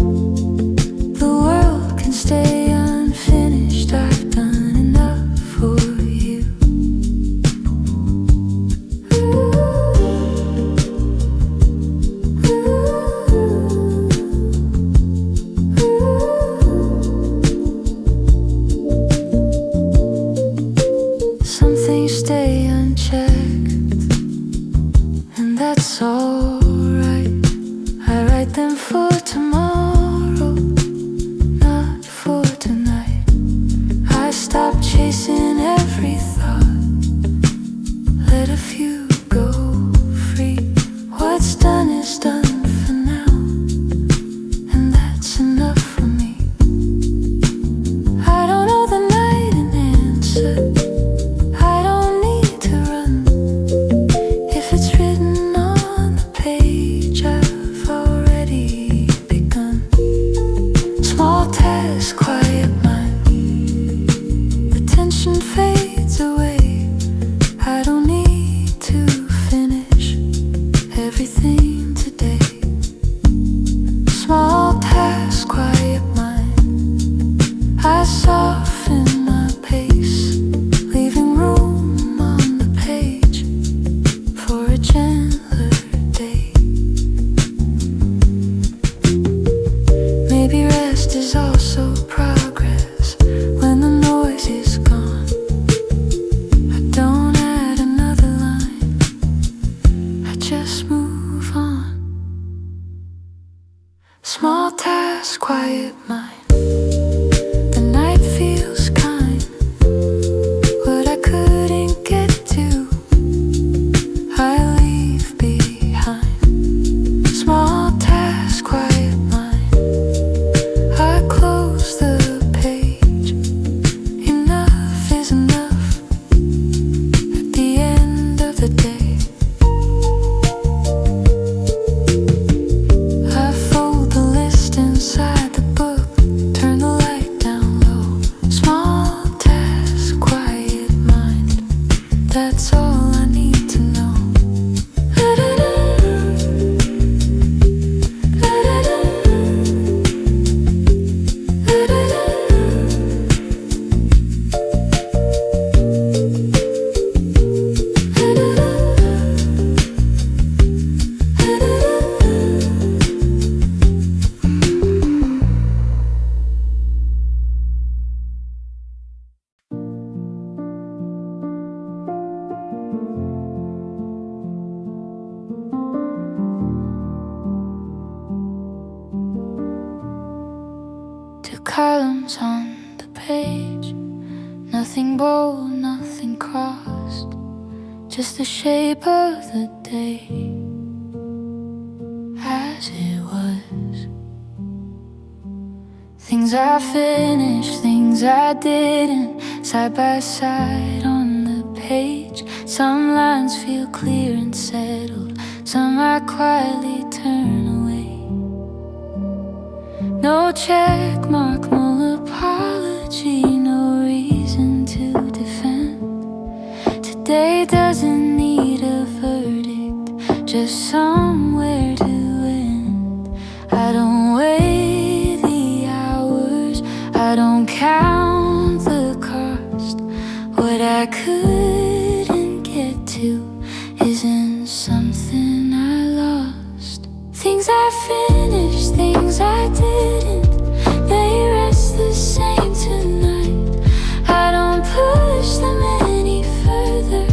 The world can stay unfinished, I've done enough for you. Some things stay unchecked, and that's alright. I write them for tomorrow, not for tonight. I stop chasing every thought, let a few go free. What's done is done for now, and that's enough for me. I don't know the night an answer, I don't need to run. If it's written on the page, I've already begun. Small task, quiet mind, the tension fades away. I don't need to finish everything today. Small task, quiet mind, I soften my pace, leaving room on the page for a gentler day. Maybe rest is also progress when the noise is gone. I don't add another line, I just move on. Small task, quiet mind, the night feels kind. What I couldn't get to, I leave behind. Small task, quiet mind, I close the page. Enough is enough at the end of the day. I fold the list inside the book, turn the light down low. Small task, quiet mind, that's all I need to know. Two columns on the page, nothing bold, nothing crossed, just the shape of the day as it was. Things I finished, things I didn't, side by side on the page. Some lines feel clear and settled, some I quietly turn away. No check mark, no apology, no reason to defend. Today doesn't need a verdict, just somewhere to end. I don't weigh the hours, I don't count the cost. What I couldn't get to isn't something I lost. Things I finished, things I didn't, they rest the same tonight. I don't push them any further,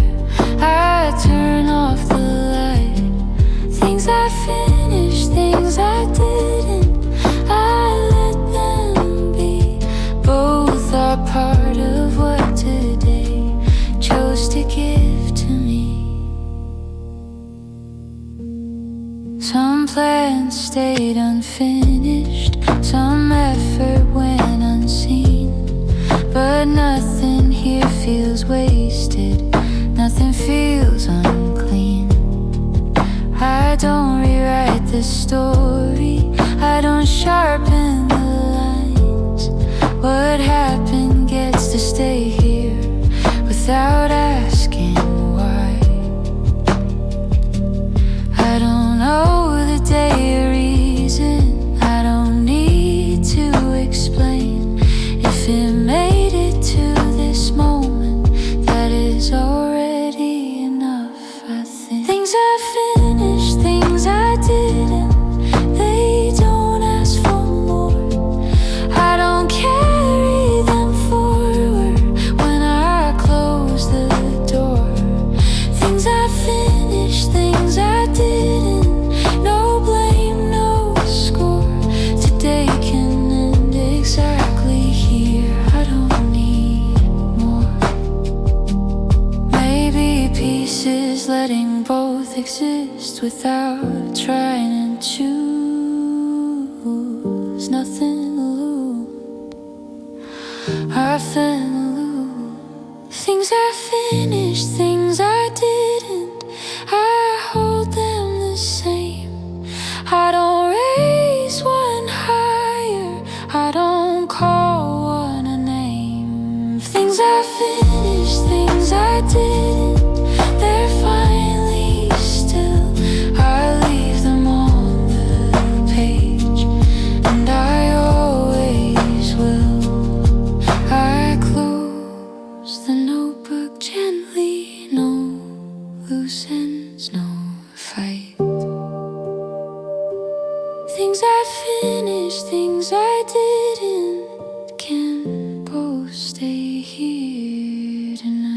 I turn off the light. Things I finished, things I didn't, I Some plans stayed unfinished, some effort went unseen, but nothing here feels wasted, nothing feels unclean. I don't rewrite the story, I don't sharpen the lines. What happened gets to stay here without asking why. I don't know the day or reason, I don't need to explain. If it made it to this moment, that is already enough, I think. Things I finished, things I didn't, they don't ask for more. I don't carry them forward when I close the door. Things I finished, things I didn't, no blame, no score. Today can end exactly here, I don't need more. Maybe peace is letting both exist without trying to choose. Nothing to lose, nothing to lose. Things I finished, things I didn't, I hold them the same. I don't raise one higher, I don't call one a name. Things I finished, things I didn't, they're finally still. I leave them on the page, and I always will. I close the notebook gently, no loose ends, no fight. Things I finished, things I didn't, can both stay here tonight.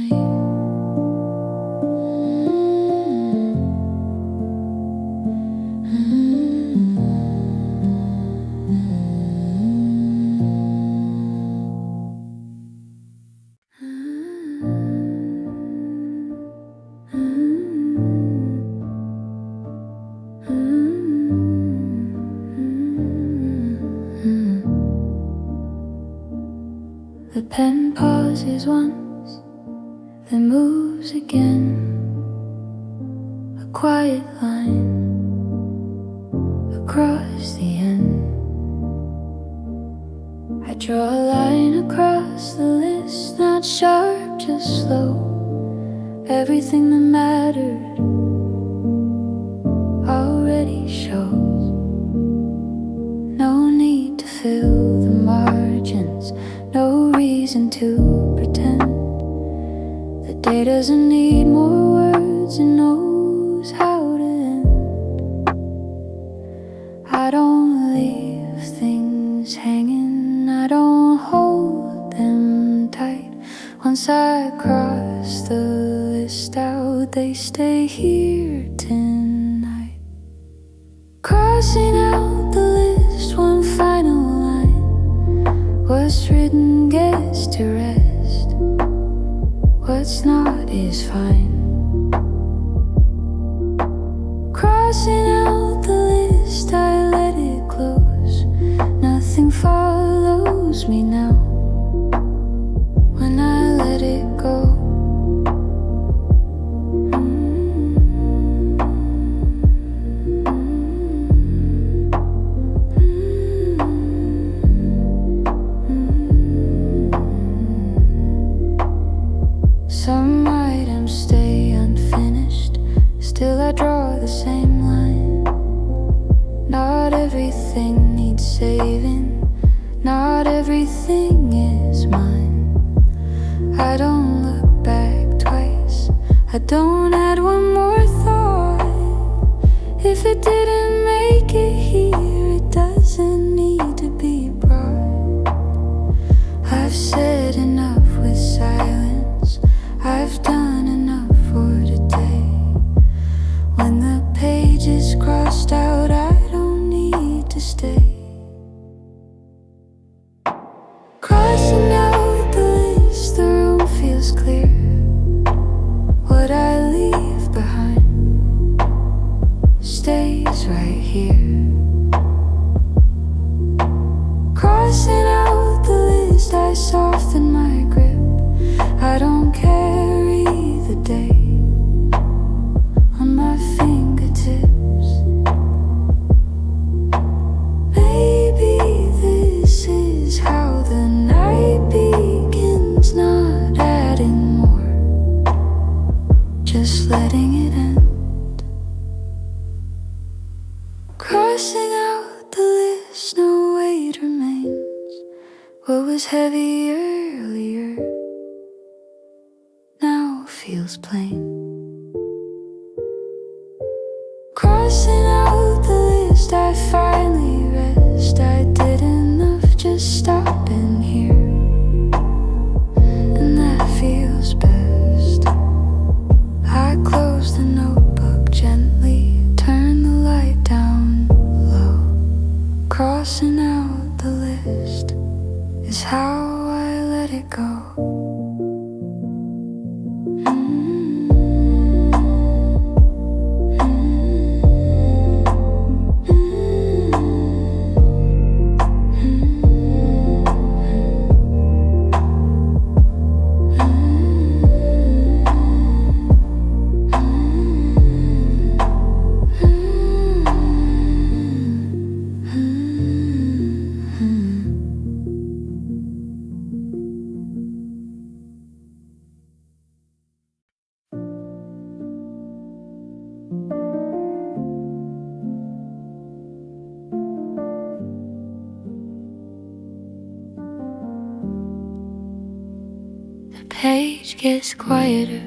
The pen pauses once, then moves again. A quiet line across the end. I draw a line across the list, not sharp, just slow. Everything that mattered already shows. No need to fill the margins, no reason to pretend. The day doesn't need more words, it knows how to end. I don't leave things hanging, I don't hold them tight. Once I cross the list out, they stay here tonight. Crossing out the list, one final line. What's written gets to rest, what's not is fine. Crossing out the list, I let it close. Nothing follows me now when I let it go. Some items stay unfinished, still I draw the same line. Not everything needs saving, not everything is mine. I don't look back twice, I don't add one more thought. If it didn't make it here, it doesn't need to be brought. I've said enough with silence, I've done enough for today. When the page is crossed out, I don't need to stay. Crossing out the list, the room feels clear. What I leave behind stays right Crossing out the list, no weight remains. What was heavy earlier now feels plain. Crossing out the list, I finally rest. I did enough just stopping here, and that feels best. I close the notebook gently, turn the light down low. Crossing out the list is how I let it go. The page gets quieter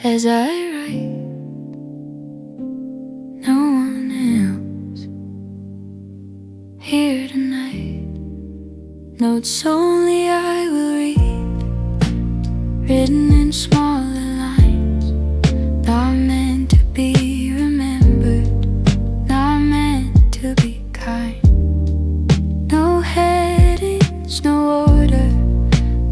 as I write. No one else here tonight. Notes only I will read, written in smaller lines. Not meant to be remembered, not meant to be kind. No headings, no order,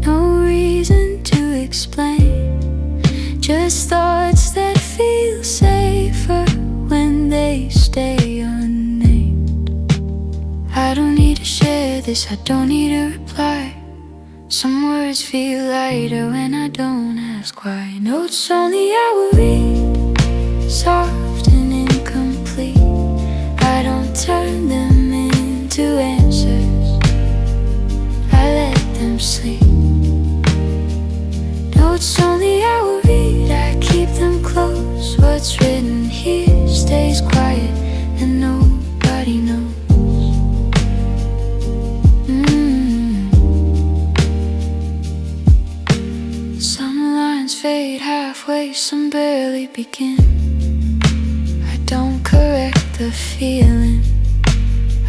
no reason to explain. Just thoughts that feel safer when they stay unnamed. I don't need to share this, I don't need a reply. Some words feel lighter when I don't ask why. Notes only I will read, soft and incomplete. I don't turn them into answers, I let them sleep. Notes only I will read, I keep them close. What's written here stays quiet and nobody knows. Some lines fade halfway, some barely begin. I don't correct the feeling,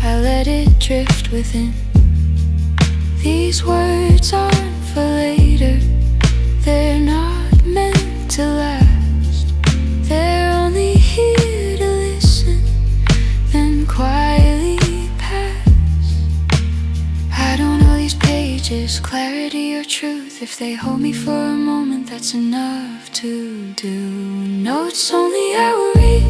I let it drift within. These words aren't for later, they're not meant to last. They're only here to listen, then quietly pass. I don't know these pages, clarity or truth. If they hold me for a moment, that's enough to do. Notes only I will read,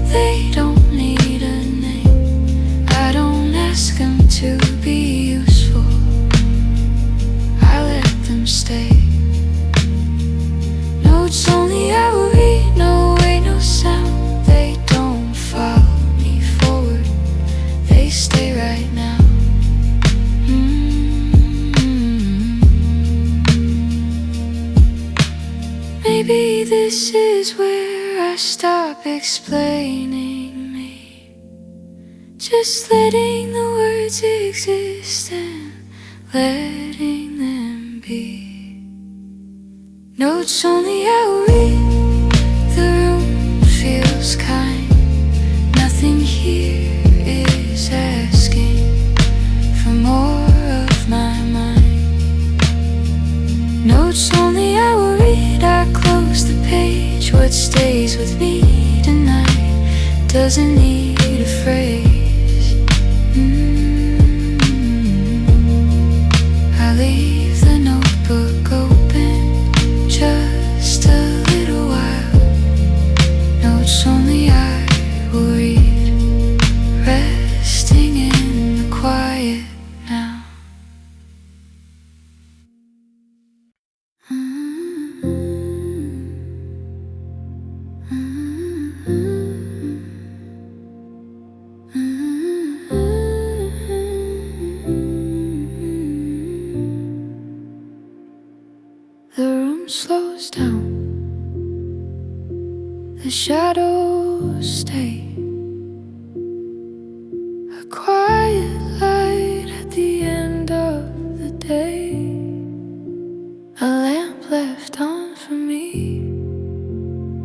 they don't need a name. I don't ask them to be useful, I let them stay. Notes only I will read, no way, no sound. They don't follow me forward, they stay right now. Maybe this is where I stop explaining me, just letting the words exist and letting them be. Notes only I will read, the room feels kind. Nothing here is asking for more of my mind. Notes only I will read, I close the page. What stays with me tonight doesn't need a phrase. I leave the notebook open just a little while. Notes only I will read, resting in the quiet now. The room slows down, the shadows stay.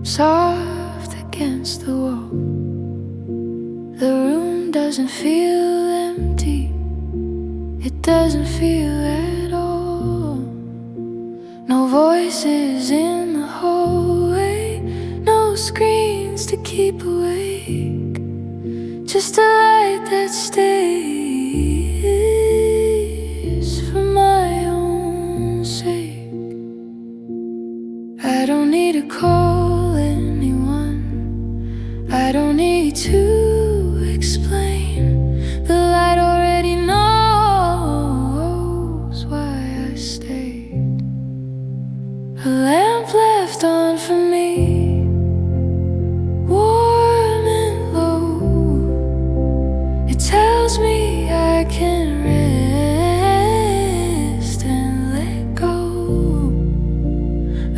soft against the wall. The room doesn't feel empty, it doesn't feel at all. No voices in the hallway, no screens to keep awake, just a light that stays for my own sake. I don't need to call anyone, I don't need to explain. The light already knows why I stayed. A lamp left on for me, warm and low. It tells me I can rest and let go.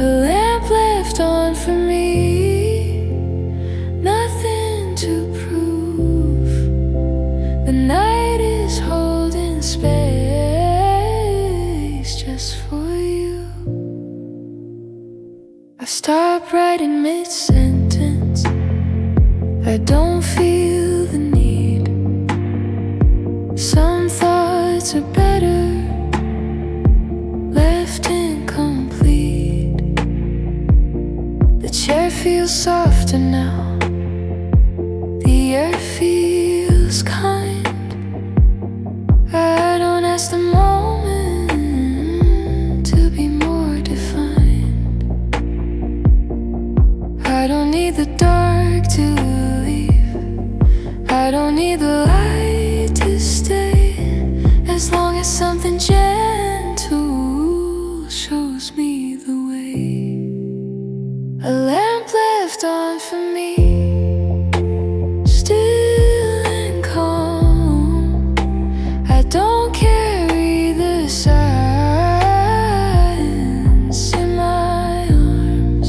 A lamp left on for me, nothing to prove. The night is holding space just for you. I stop writing mid-sentence, I don't feel the need. Some thoughts are better left incomplete. The chair feels softer now, the air feels kind. I don't ask the moment to be more defined. I don't need the dark to leave, I don't need the light to stay. As long as something gentle shows me the way. A lamp left on for me, still and calm. I don't carry the silence in my arms.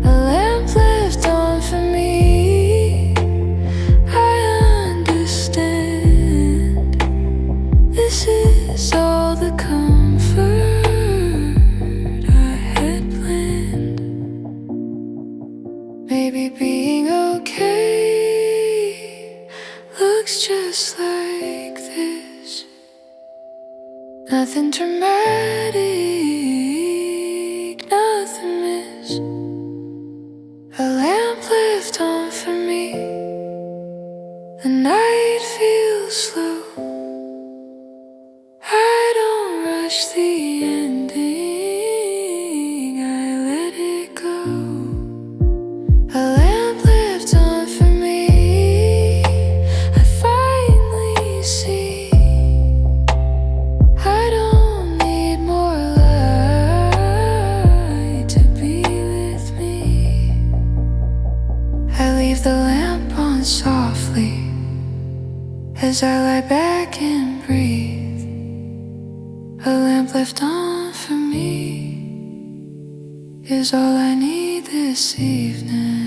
A lamp left on for me, I understand. This is all the comfort I had planned. Maybe being okay looks just like this. Nothing dramatic, nothing miss. A lamp left on for me, the night feels slow. I don't rush the ending, I let it go. A lamp left on for me, I finally see. I don't need more light to be with me. I leave the lamp on softly as I lie back and breathe. A lamp left on for me is all I need this evening.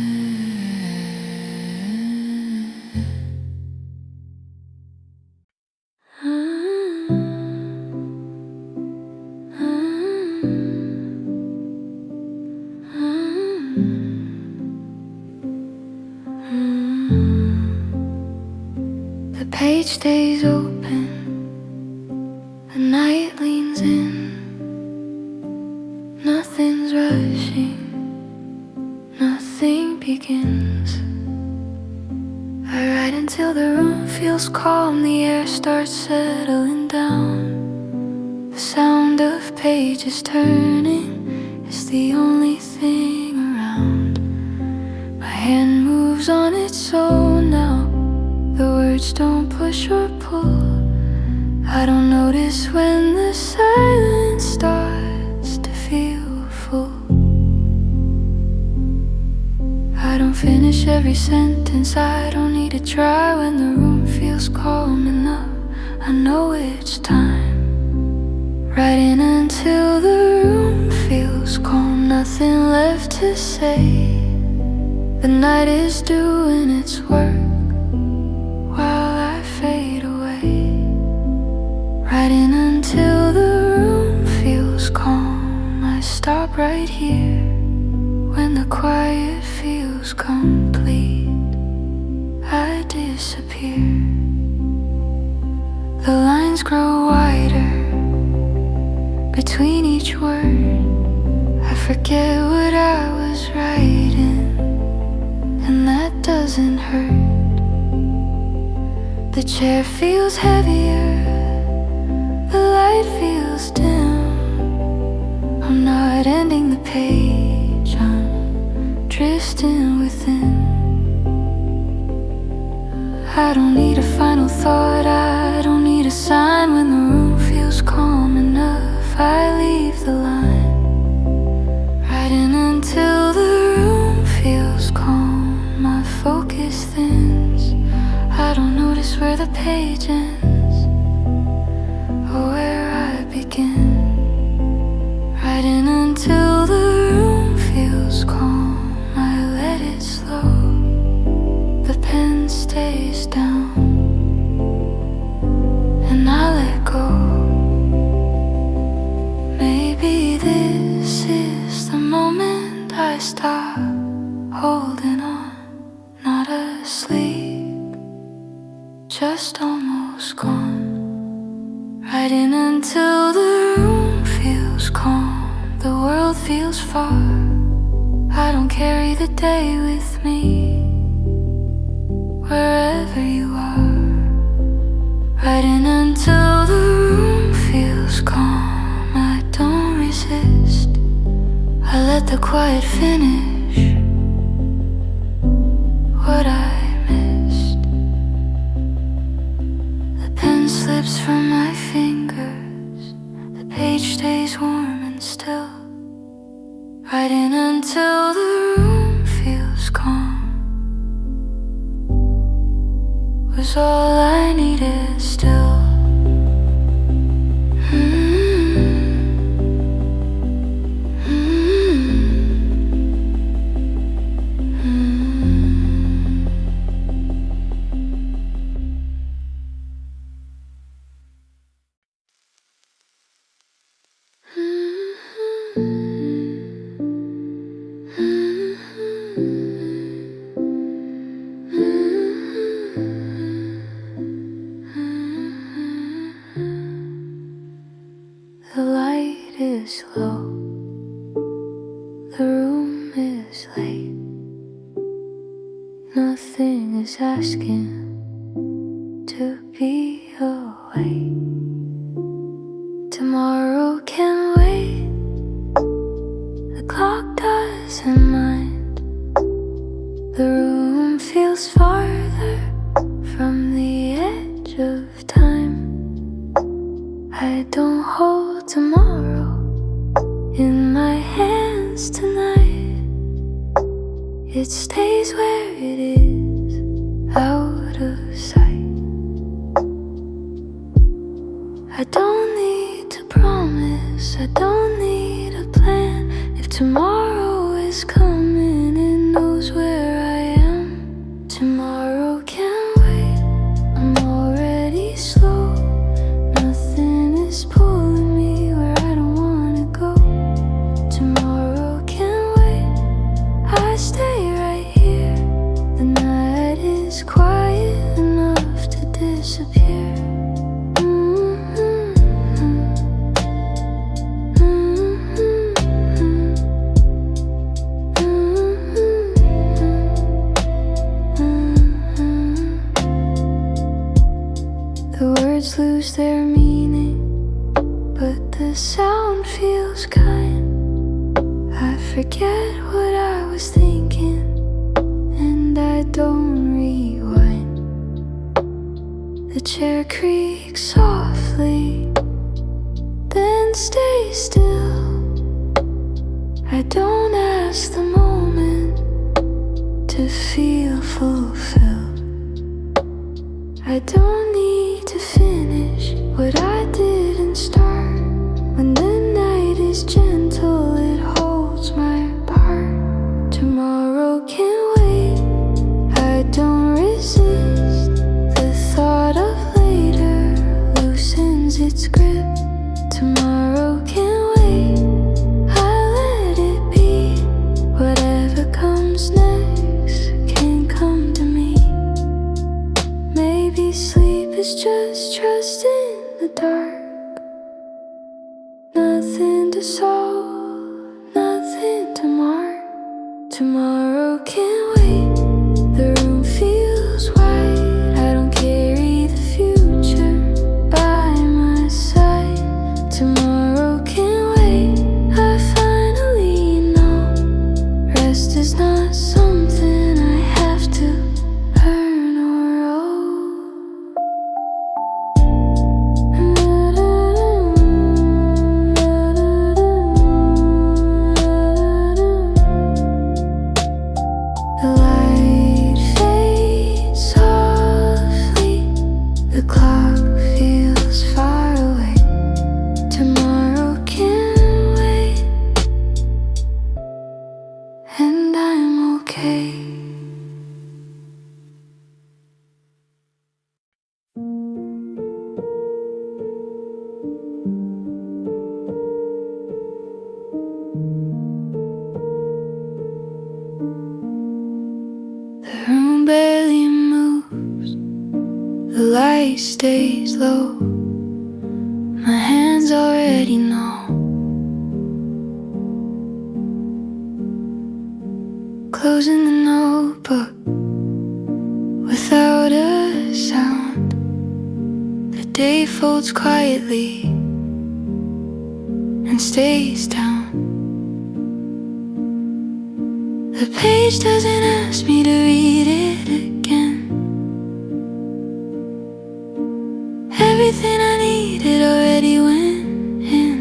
The page stays open, the night leans in. Nothing's rushing, nothing begins. I write until the room feels calm, the air starts settling down. The sound of pages turning is the only thing around. My hand moves on its own now, the words don't push or pull. I don't notice when the silence starts to feel full. I don't finish every sentence, I don't need to try. When the room feels calm enough, I know it's time. Writing until the room feels calm, nothing left to say. The night is doing its work while I fade away. Writing until the room feels calm, I stop right here when when the quiet feels complete, I disappear. The lines grow wider between each word. I forget what I was writing, and that doesn't hurt. The chair feels heavier, the light feels dim. I'm not ending the page, I'm drifting within. I don't need a final thought, I don't need a sign. When the room feels calm enough, I leave the line, writing until the room feels calm. My focus thins, I don't notice where the page ends or where I begin. Writing until the room feels calm, I let it slow. The pen stays down, and I let go. Maybe this is the moment I stop holding on. Not asleep, just almost gone. Writing until the room feels calm. The world feels far, I don't carry the day with me. Wherever you are, writing until the room feels calm. I don't resist, I let the quiet finish what I missed. The pen slips from my fingers, the page stays warm and still. Writing until the room feels calm was all I needed still. The light is low, the room is late. Nothing is asking to be awake. Tomorrow can wait, the clock doesn't mind. The room feels farther from the edge of time. I don't hold tomorrow in my hands tonight. It stays where it is, out of sight. I don't need to promise, I don't need a plan. If tomorrow is coming, it knows where I am. Tomorrow can wait, I'm already slow. Nothing is pulling me where I don't wanna go. Tomorrow can wait, I stay right here. The night is quiet enough to disappear. The words lose their meaning, but the sound feels kind. I forget what I was thinking, and I don't rewind. The chair creaks softly, then stays still. I don't ask the moment to feel fulfilled. I don't need to finish what I didn't start. When the night is gentle, it holds my part. Tomorrow can wait, I don't resist. The thought of later loosens its grip. Tomorrow can wait, I let it be. Whatever can't wait. The room feels wide. I don't carry the future by my side. Tomorrow can't wait. I finally know rest is not something I have to earn or owe. The light fades softly. The clock feels far away. Tomorrow can't wait. And I'm okay. The room barely moves. The light stays low. My hands already know. Closing the notebook without a sound. The day folds quietly and stays down. The page doesn't ask me to read it again. Everything I needed already went in.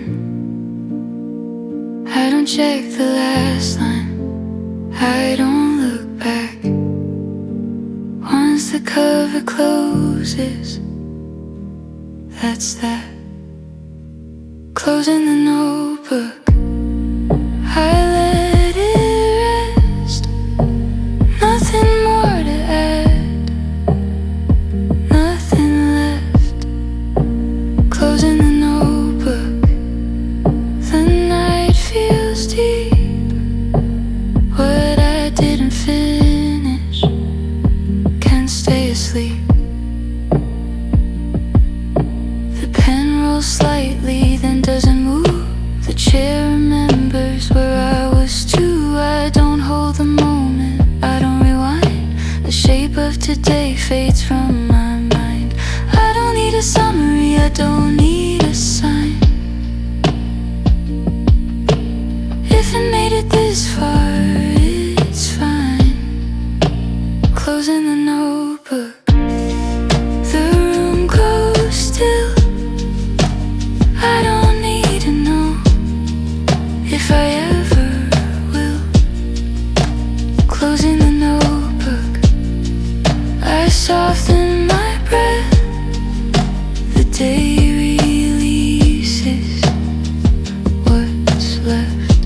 I don't check the last line. I don't look back. Once the cover closes, that's that. Closing the notebook, I let it rest. Nothing more to add, nothing left. Closing the notebook, the night feels deep. What I didn't finish can't stay asleep. The pen rolls slightly, then doesn't move. The chair remembers where I was too. I don't hold the moment, I don't rewind. The shape of today fades from my mind. I don't need a summary, I don't need a sign. If it made it this far, it's fine. Closing the notebook, the room goes still. I don't need to know if I ever will. Closing the notebook, I soften my breath. The day releases what's left.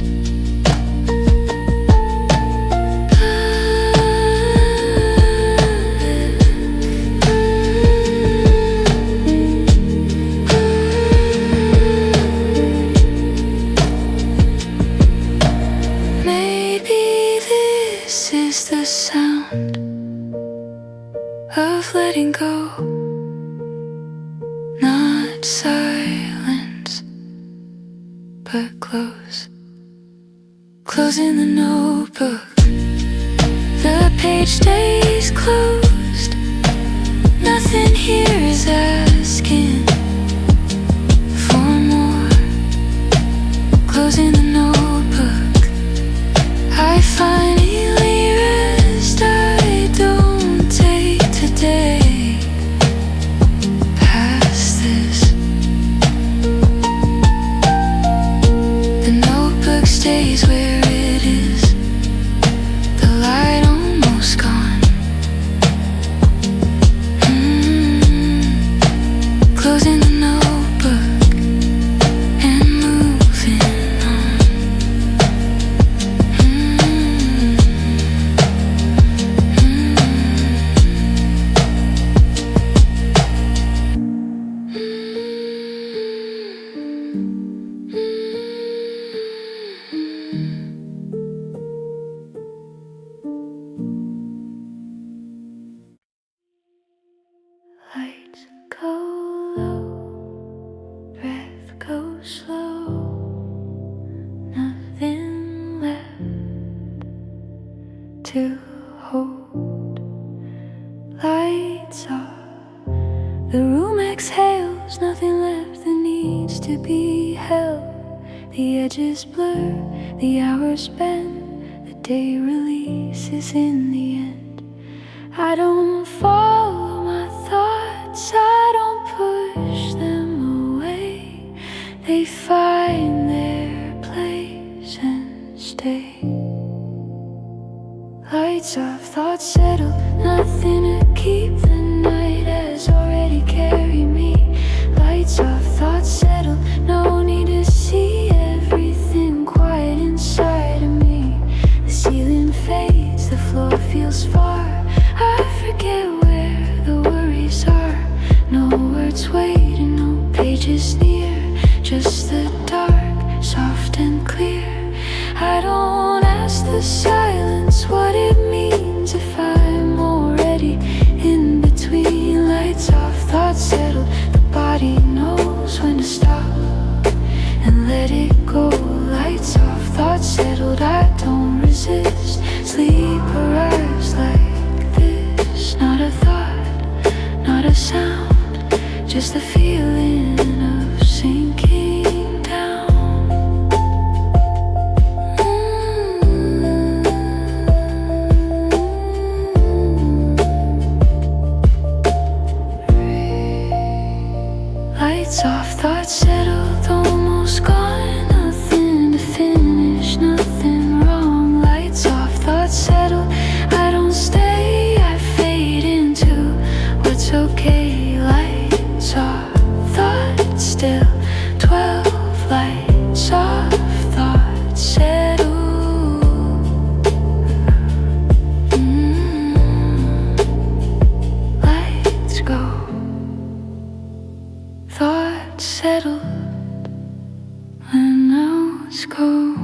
Maybe this is the sound of letting go. Not silence, but close. Closing the notebook, the page stays closed. Nothing here is asking for more. Closing the notebook, I finally rest. I don't take today past this. The notebook stays where it is. The light almost gone. Closing the notebook and moving on. to hold. Lights off, the room exhales, nothing left that needs to be held. The edges blur, the hours bend, the day releases in the end. I don't follow my thoughts, I don't push them away. They find their place and stay. Lights off, thoughts settle, nothing to keep. The night has already carried me. Lights off, thoughts settle, no need to see. Everything quiet inside of me. The ceiling fades, the floor feels far. I forget where the worries are. No words waiting, no pages near. Just the dark, soft and clear. I don't ask the silence what it means if I'm already in between. Lights off, thoughts settle, the body knows when to stop and let it go. Lights off, thoughts settled, I don't resist. Sleep arrives like this. Not a thought, not a sound, just the feeling of sinking down. Lights off, thoughts settled, almost gone. Nothing to finish, nothing wrong. Lights off, thoughts settled, I don't stay, I fade into what's okay. Lights off, thoughts still, 12 lights off, thoughts settled. Lights go. Thoughts settled, and now it's cold.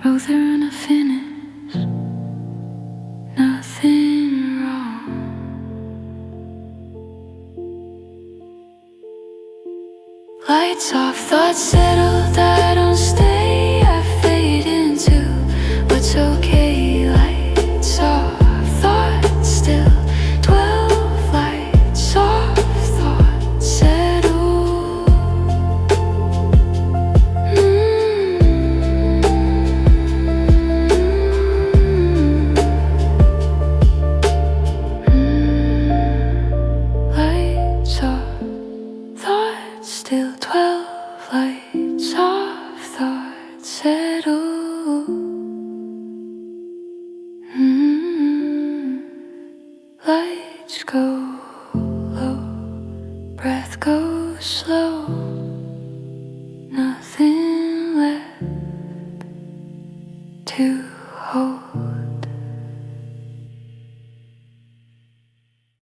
Road they're unfinished, nothing wrong. Lights off, thoughts settled, I don't stay, I fade into what's okay. Lights off, thoughts still, 12 lights off, thoughts settled. Lights off, thoughts still, 12 lights off, thoughts settled. Lights go low, breath goes slow.